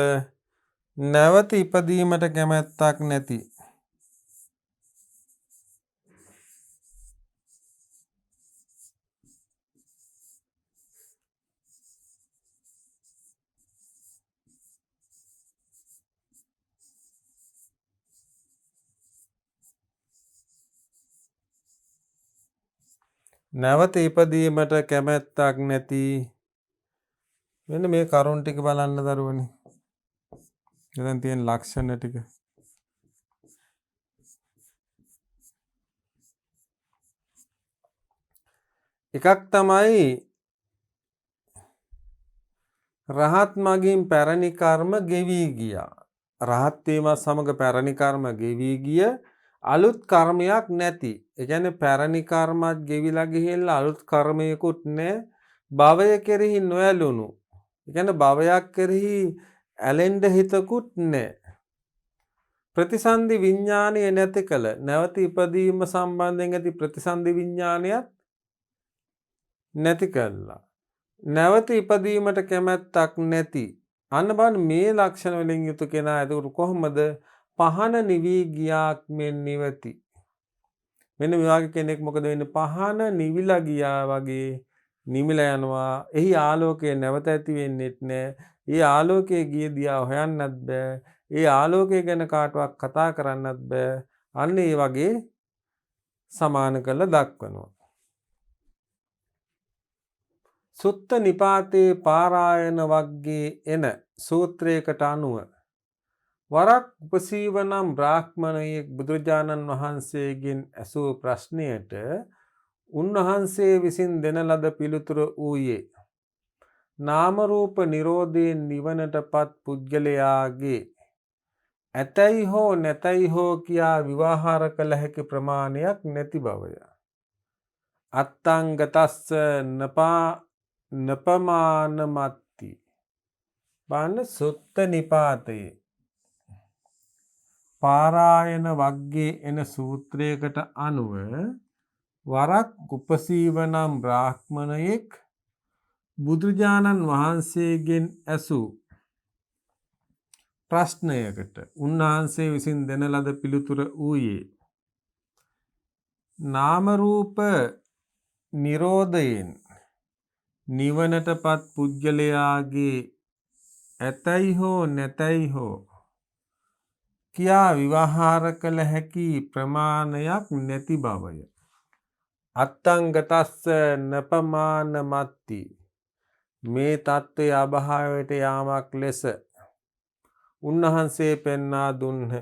නැවත ඉපදීමට කැමැත්තක් නැති නැවත ඉපදීමට කැමැත්තක් නැති මෙන්න මේ කරුණ ටික බලන්න දරුවනේ. දැන් තියෙන ලක්ෂණ ටික. එකක් තමයි රහත් මගින් පැරණි කර්ම ගෙවි ගියා. රහත් වීමත් සමග පැරණි කර්ම ගෙවි ගිය අලුත් කර්මයක් නැති. ඒ කියන්නේ පැරණි කර්මත් ගෙවිලා ගිහිල්ලා අලුත් කර්මයකුත් නැහැ. භවය කෙරෙහි නොඇලුණු. ඒ කියන්නේ භවයක් කෙරෙහි ඇලෙන්න හිතකුත් නැහැ. ප්‍රතිසන්දි විඥානය නැති කල නැවත ඉපදීම සම්බන්ධයෙන් ඇති ප්‍රතිසන්දි විඥානයත් නැති කළා. නැවත ඉපදීමට කැමැත්තක් නැති. අන්න බලන්න මේ ලක්ෂණ වලින් යුතු කෙනා එතකොට කොහොමද පහන නිවි ගියාක් මෙන් නිවති. මෙන්න මේ වගේ කෙනෙක් මොකද වෙන්නේ? පහන නිවිලා ගියා වගේ නිමිලා යනවා. එහි ආලෝකය නැවත ඇති වෙන්නේත් නැහැ. ඒ ආලෝකයේ ගිය දියා හොයන්නත් බෑ. ඒ ආලෝකය ගැන කාටවත් කතා කරන්නත් බෑ. අන්න ඒ වගේ සමාන කළ දක්වනවා. සුත්ත නිපාතේ පාරායන වග්ගේ එන සූත්‍රයකට අනුව වරක් උපසීවනම් බ්‍රාහ්මණයෙක් බුදුරජාණන් වහන්සේගෙන් ඇසූ ප්‍රශ්නයට උන්වහන්සේ විසින් දෙන ලද පිළිතුර වූයේ නාම රූප නිරෝධයෙන් නිවනටපත් පුද්ගලයාගේ ඇතැයි හෝ නැතැයි හෝ කියා විවාහාර කළ හැකි ප්‍රමාණයක් නැති බවය. අත්තංගතස්ස නපමානමත්ති. බාන්න සුත්ත නිපාතයේ පාරායන වග්ගේ එන සූත්‍රයකට අනුව වරක් උපසීවනම් බ්‍රාහ්මණයෙක් බුදුරජාණන් වහන්සේගෙන් ඇසූ ප්‍රශ්නයකට උන්වහන්සේ විසින් දෙන ලද පිළිතුර වූයේ නාම රූප නිරෝධයෙන් නිවනටපත් පුද්ගලයාගේ ඇතැයි හෝ නැතැයි හෝ කියා විවාහාර කළ හැකි ප්‍රමාණයක් නැති බවය. අත්තංගතස්ස නපමානමත්ති. මේ තත්ත්වය අභාවයට යාමක් ලෙස උන්වහන්සේ පෙන්වා දුන්හ.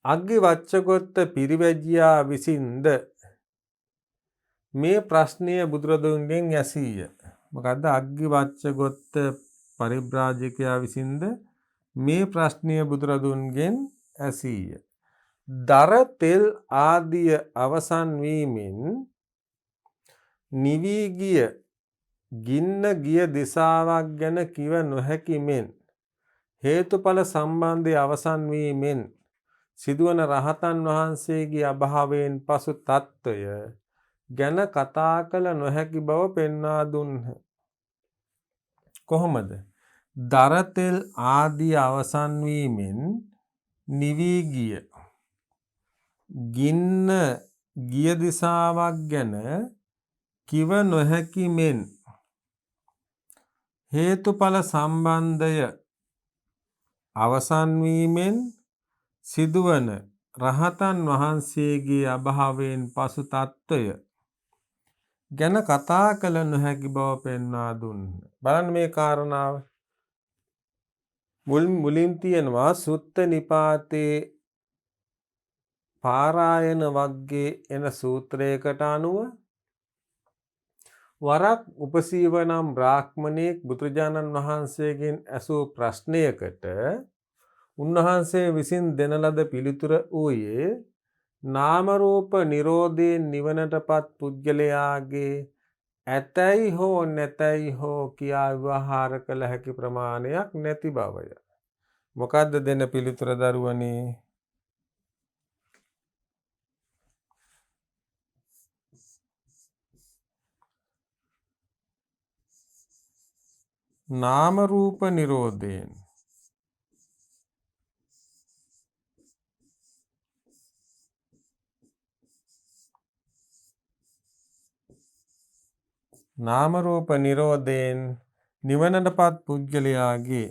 අග්ගි වච්චගොත්ත පිරිවැජියා විසින්ද මේ ප්‍රශ්නය බුදුරදුන්ගෙන් ඇසීය. මොකද්ද අග්ගි වච්චගොත්ත පරිබ්‍රාජකයා විසින්ද මේ ප්‍රශ්නය බුදුරදුන්ගෙන් ඇසීය. දර තෙල් ආදිය අවසන් වීමෙන් නිවී ගිය ගින්න ගිය දිසාවක් ගැන කිව නොහැකි මෙන් හේතුඵල සම්බන්ධය අවසන් වීමෙන් සිදුවන රහතන් වහන්සේගේ අභාවයෙන් පසු තත්ත්වය ගැන කතා කළ නොහැකි බව පෙන්වා දුන්හ. කොහොමද? දරතෙල් ආදී අවසන් වීමෙන් නිවී ගිය ගින්න ගිය දිසාවක් ගැන කිව නොහැකි මෙන් හේතුඵල සම්බන්ධය අවසන් වීමෙන් සිදුවන රහතන් වහන්සේගේ අභාවයෙන් පසු තත්ත්වය ගැන කතා කළ නොහැකි බව පෙන්වා දුන්හ. බලන්න මේ කාරණාව මුලින් තියෙනවා සුත්ත නිපාතේ පාරායන වග්ගේ එන සූත්‍රයකට අනුව වරක් උපසීවනම් බ්‍රාහ්මණයෙක් බුදුරජාණන් වහන්සේගෙන් ඇසූ ප්‍රශ්නයකට උන්වහන්සේ විසින් දෙන ලද පිළිතුර වූයේ නාම රූප නිරෝධයෙන් නිවනටපත් පුද්ගලයාගේ ඇතැයි හෝ නැතැයි හෝ කියා විවහාර කළ හැකි ප්‍රමාණයක් නැති බවය. මොකද්ද දෙන පිළිතුර දරුවනේ? නාම රූප නිරෝධයෙන් නාම රූප නිරෝධයෙන් නිවනටපත් පුද්ගලයාගේ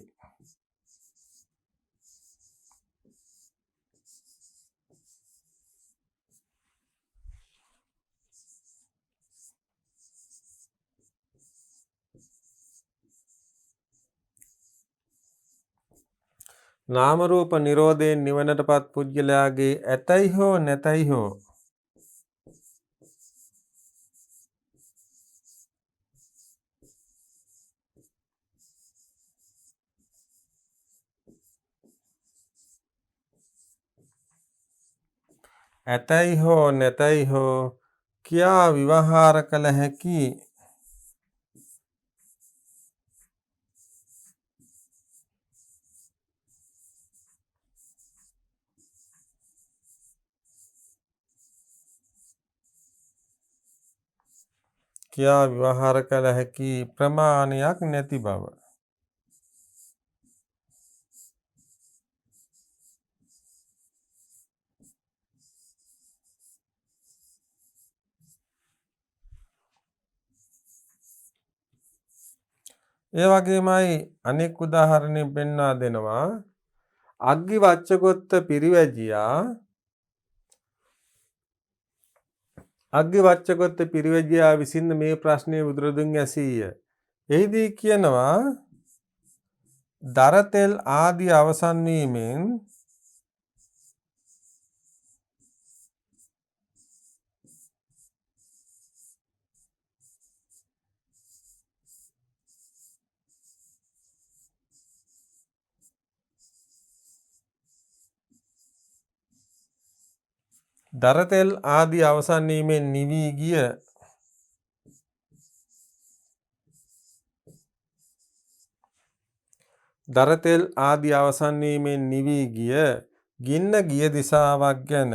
නාම රූප නිරෝධයෙන් නිවනටපත් පුද්ගලයාගේ ඇතයි හෝ නැතයි හෝ ඇතයි හෝ නැතයි හෝ කියා විවහාර කළ හැකි කියා විවහාර කළ හැකි ප්‍රමාණයක් නැති බව. ඒ වගේමයි අනෙක් උදාහරණයක් පෙන්වා දෙනවා. අග්ගි වච්චගොත්ත පිරිවැජියා විසින් මේ ප්‍රශ්නය බුදුරදුන් ඇසීය. එහිදී කියනවා දරතෙල් ආදී අවසන් වීමෙන් දරතෙල් ආදී අවසන් වීමෙන් නිවී ගිය දරතෙල් ආදී අවසන් වීමෙන් නිවී ගිය ගින්න ගිය දිසාවක් ගැන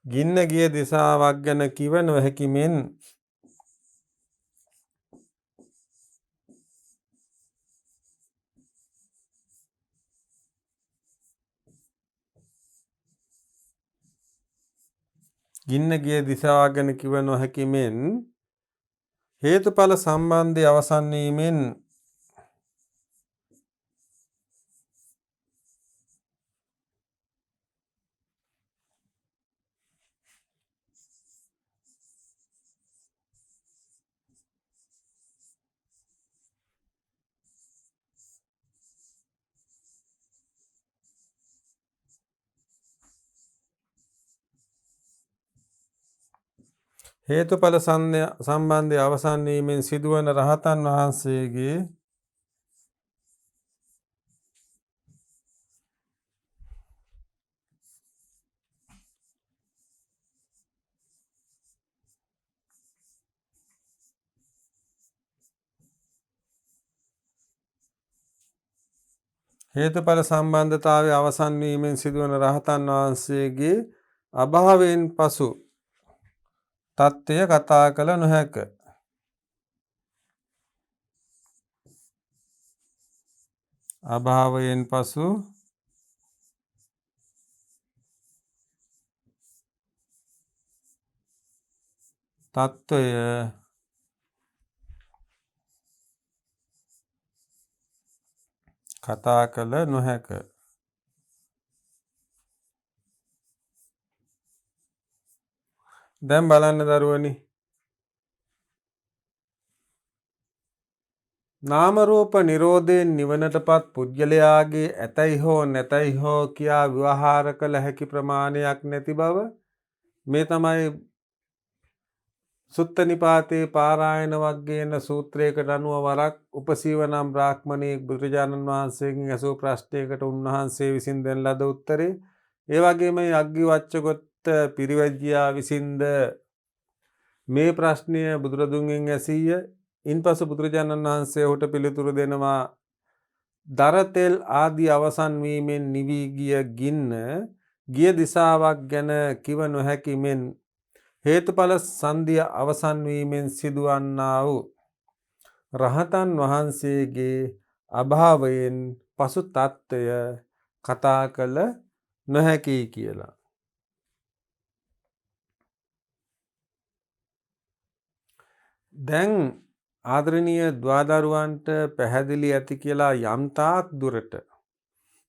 ගින්න ගිය දිසාවක් ගැන කිව නොහැකි මෙන් ගින්න ගිය දිසාවක් ගැන කිව නොහැකි මෙන් හේතුඵල සම්බන්ධය අවසන් වීමෙන් හේතුඵල සම්බන්ධය අවසන් වීමෙන් සිදුවන රහතන් වහන්සේගේ හේතුඵල සම්බන්ධතාවය අවසන් වීමෙන් සිදුවන රහතන් වහන්සේගේ අභාවයෙන් පසු තත්ත්වය කතා කළ නොහැක. අභාවයෙන් පසු තත්ත්වය කතා කළ නොහැක. දැන් බලන්න දරුවනි, නාම රූප නිරෝධයෙන් නිවනටපත් පුද්ගලයාගේ ඇතයි හෝ නැතයි හෝ කියා විවහාර කළ හැකි ප්‍රමාණයක් නැති බව මේ තමයි සුත්ත නිපාතේ පාරායන වග්ගයන සූත්‍රයකට අනුව වරක් උපසීව නම් බ්‍රාහ්මණයෙක් බුදුරජාණන් වහන්සේගෙන් ඇසූ ප්‍රශ්නයකට උන්වහන්සේ විසින් දෙන ලද උත්තරේ, ඒ වගේම අග්ගි වච්චගොත්ත පිරිවැජියා විසින්ද මේ ප්‍රශ්නය බුදුරදුන්ගෙන් ඇසීය. ඉන්පසු බුදුරජාණන් වහන්සේ ඔහුට පිළිතුරු දෙනවා දරතෙල් ආදී අවසන් වීමෙන් නිවී ගිය ගින්න ගිය දිසාවක් ගැන කිව නොහැකි මෙන් හේතුඵල සංධිය අවසන් වීමෙන් සිදුවන්නා වූ රහතන් වහන්සේගේ අභාවයෙන් පසු තත්ත්වය කතා කළ නොහැකි කියලා. දැන් ආදරණීය ද්වාදරුවන්ට පැහැදිලි ඇති කියලා යම්තාක් දුරට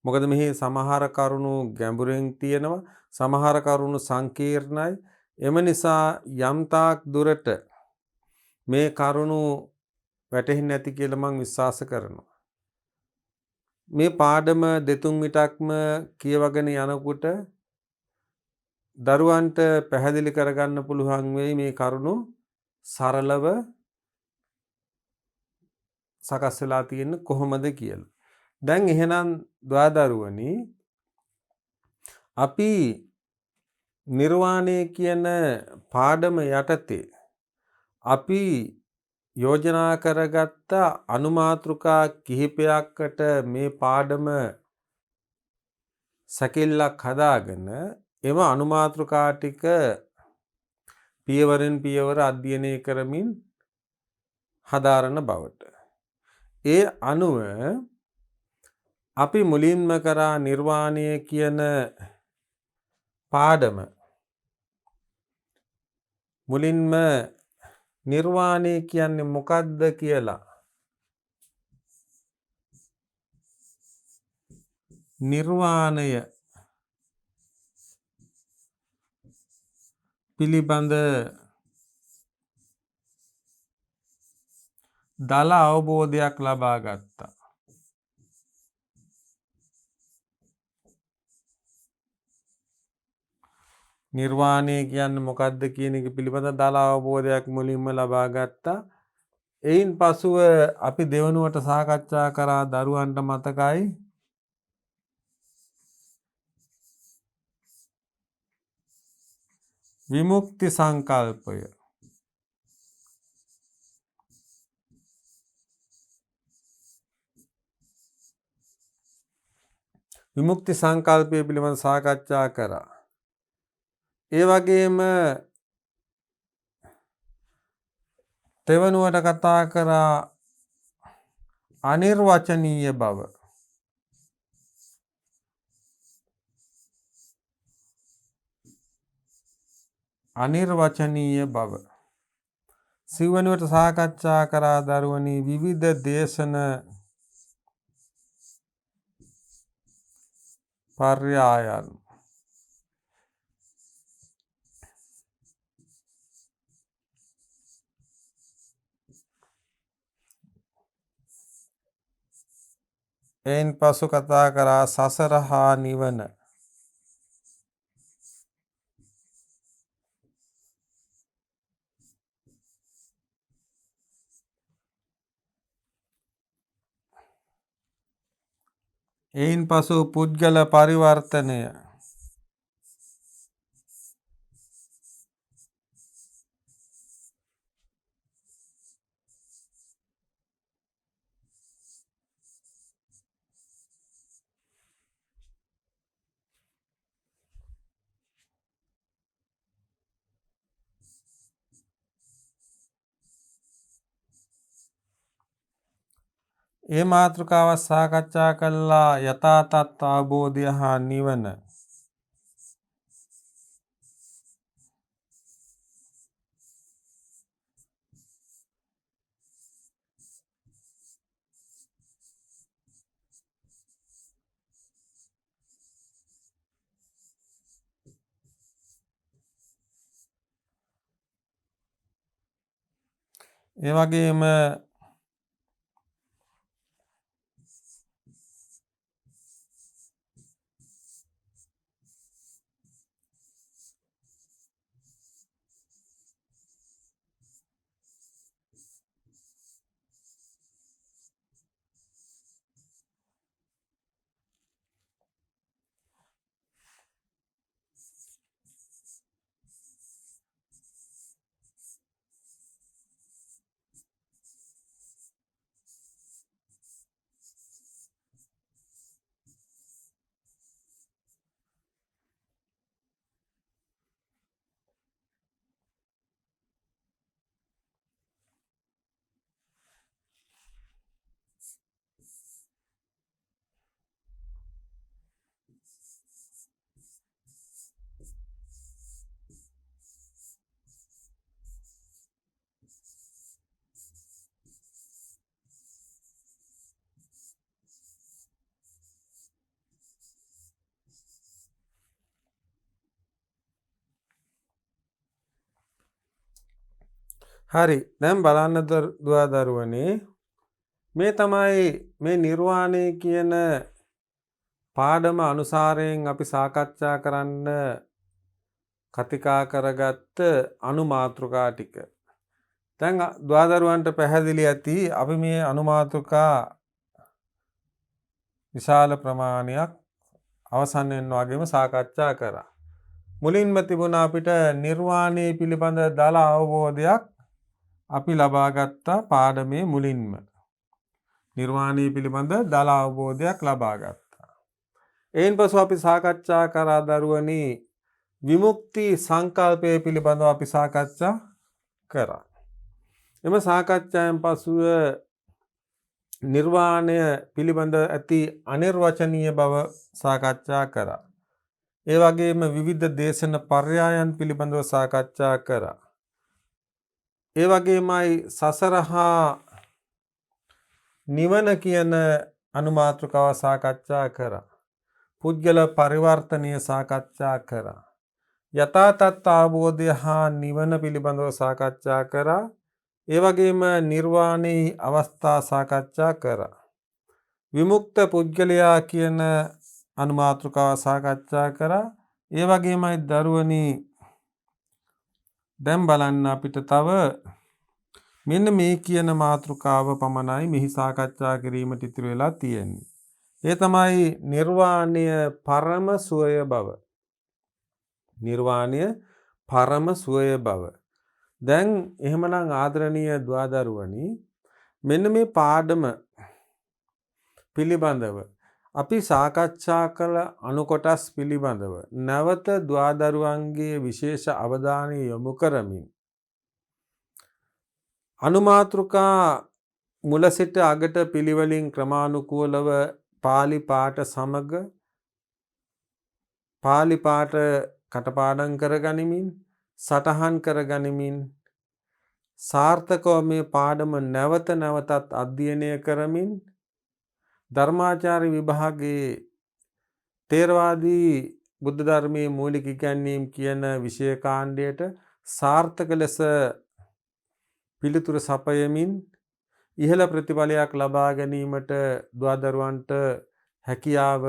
මොකද මෙහි සමහර කරුණු ගැඹුරින් තියෙනවා, සමහර කරුණු සංකීර්ණයි. එම නිසා යම් තාක් දුරට මේ කරුණු වැටහෙන්නේ නැති කියලා මම විශ්වාස කරනවා. මේ පාඩම දෙතුන් විටක්ම කියවගෙන යනකොට දරුවන්ට පැහැදිලි කරගන්න පුළුවන් වෙයි මේ කරුණු සරලව සකස් වෙලා තියෙන්නේ කොහොමද කියලා. දැන් එහෙනම් දුවදරුවනි අපි නිර්වාණය කියන පාඩම යටතේ අපි යෝජනා කරගත්ත අනුමාතෘකා කිහිපයකට මේ පාඩම සැකිල්ලක් හදාගෙන එම අනුමාතෘකා ටික පියවරෙන් පියවර අධ්‍යයනය කරමින් හදාරන බවට. ඒ අනුව අපි මුලින්ම කරා නිර්වාණය කියන පාඩම මුලින්ම නිර්වාණය කියන්නේ මොකක්ද කියලා නිර්වාණය පිළිබඳ දල අවබෝධයක් ලබා ගත්තා. නිර්වාණය කියන්නේ මොකක්ද කියන එක පිළිබඳ දල අවබෝධයක් මුලින්ම ලබා ගත්තා. එයින් පසුව අපි දෙවනුවට සාකච්ඡා කරා දරුවන්ට මතකයි විමුක්ති සංකල්පය. විමුක්ති සංකල්පය පිළිබඳ සාකච්ඡා කරා. ඒ වගේම තෙවනුවට කතා කරා අනිර්වචනීය බව. අනිර්වචනීය බව. සිව්වනුවට සාකච්ඡා කරා දරුවනි විවිධ දේශන පර්යායන්. එයින් පසු කතා කරා සසර හා නිවන. එයින් පසු පුද්ගල පරිවර්තනය. ඒ මාතෘකාව සාකච්ඡා කළා යථා තත්ත්ව අවබෝධය හා නිවන. ඒ වගේම හරි. දැන් බලන්න දුවා දරුවනේ මේ තමයි මේ නිර්වාණය කියන පාඩම අනුසාරයෙන් අපි සාකච්ඡා කරන්න කතිකා කරගත්ත අනුමාතෘකා ටික. දැන් දුවා දරුවන්ට පැහැදිලි ඇති අපි මේ අනුමාතෘකා විශාල ප්‍රමාණයක් අවසන් වෙනවා වගේම සාකච්ඡා කරා. මුලින්ම තිබුණා අපිට නිර්වාණය පිළිබඳ දල අවබෝධයක් අපි ලබා ගත්තා පාඩමේ මුලින්ම. නිර්වාණය පිළිබඳ දල අවබෝධයක් ලබා ගත්තා. එයින් පසු අපි සාකච්ඡා කරා දරුවනි විමුක්ති සංකල්පය පිළිබඳව අපි සාකච්ඡා කරා. එම සාකච්ඡාවෙන් පසුව නිර්වාණය පිළිබඳ ඇති අනිර්වචනීය බව සාකච්ඡා කරා. ඒ වගේම විවිධ දේශන පර්යායන් පිළිබඳව සාකච්ඡා කරා. ඒ වගේමයි සසර හා නිවන කියන අනුමාතෘකාව සාකච්ඡා කරා. පුද්ගල පරිවර්තනීය සාකච්ඡා කරා. යථා තත්ත්ව අවබෝධය හා නිවන පිළිබඳව සාකච්ඡා කරා. ඒ වගේම නිර්වාණී අවස්ථා සාකච්ඡා කරා. විමුක්ත පුද්ගලයා කියන අනුමාතෘකාව සාකච්ඡා කරා. ඒ වගේමයි දරුවනි දැන් බලන්න අපිට තව මෙන්න මේ කියන මාතෘකාව පමණයි මෙහි සාකච්ඡා කිරීමට ඉතිරි වෙලා තියෙන්නේ. ඒ තමයි නිර්වාණය පරම සුවය බව. නිර්වාණය පරම සුවය බව. දැන් එහෙමනම් ආදරණීය දුවා දරුවනි මෙන්න මේ පාඩම පිළිබඳව අපි සාකච්ඡා කළ අනුකොටස් පිළිබඳව නැවත දුවා දරුවන්ගේ විශේෂ අවධානය යොමු කරමින් අනුමාතෘකා මුල සිට අගට පිළිවෙලින් ක්‍රමානුකූලව පාලි පාඨ සමග පාලි පාඨ කටපාඩම් කරගනිමින් සටහන් කරගනිමින් සාර්ථකව මේ පාඩම නැවත නැවතත් අධ්‍යයනය කරමින් ධර්මාචාර්ය විභාගයේ තේරවාදී බුද්ධ ධර්මයේ මූලික ඉගැන්වීම් කියන විෂය කාණ්ඩයට සාර්ථක ලෙස පිළිතුරු සපයමින් ඉහළ ප්‍රතිඵලයක් ලබා ගැනීමට දුවා දරුවන්ට හැකියාව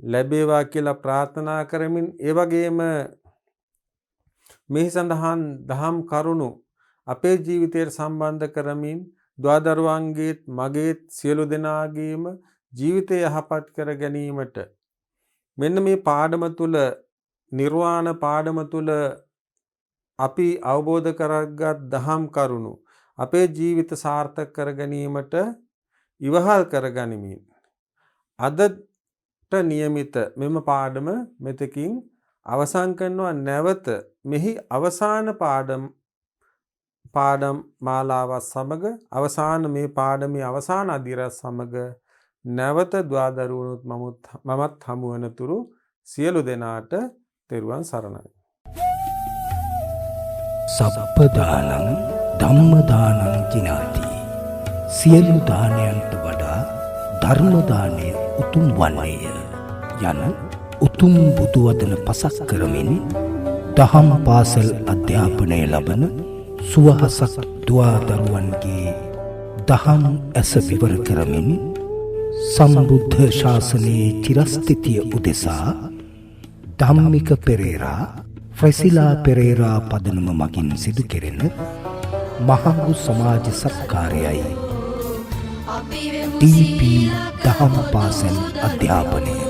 ලැබේවා කියලා ප්‍රාර්ථනා කරමින් ඒ වගේම මේ සඳහන් දහම් කරුණු අපේ ජීවිතයට සම්බන්ධ කරමින් දුවා දරුවන්ගේත් මගේත් සියලු දෙනාගේම ජීවිතය යහපත් කර ගැනීමට මෙන්න මේ පාඩම තුල නිර්වාණ පාඩම තුල අපි අවබෝධ කරගත් දහම් කරුණු අපේ ජීවිත සාර්ථක කර ගැනීමට ඉවහල් කර ගනිමින් අදට નિયમિત මෙම පාඩම මෙතකින් අවසන් කරනවා. නැවත මෙහි අවසාන පාඩම් මාලාව සමග අවසාන මේ පාඩමේ අවසාන අදියර සමග නැවත දුවා දරුවනුත් මමත් හමු වනතුරු සියලු දෙනාට තෙරුවන් සරණයි. සබ්බ දානං ධම්ම දානං කිනාති. සියලු දානයන්ට වඩා ධර්ම දානය උතුම් වන්නේය යන උතුම් බුදු වදන පසක් කරමින් දහම් පාසල් අධ්‍යාපනය ලබන සුවහසක් දුවා දරුවන්ගේ දහම් ඇස විවර කරමින් සම්බුද්ධ ශාසනයේ චිරස්ථිතිය උදෙසා ධම්මික පෙරේරා ෆ්‍රැසිලා පෙරේරා පදනම මගින් සිදු කෙරෙන මහඟු සමාජ සත්කාරයයි TP දහම් පාසල් අධ්‍යාපනය.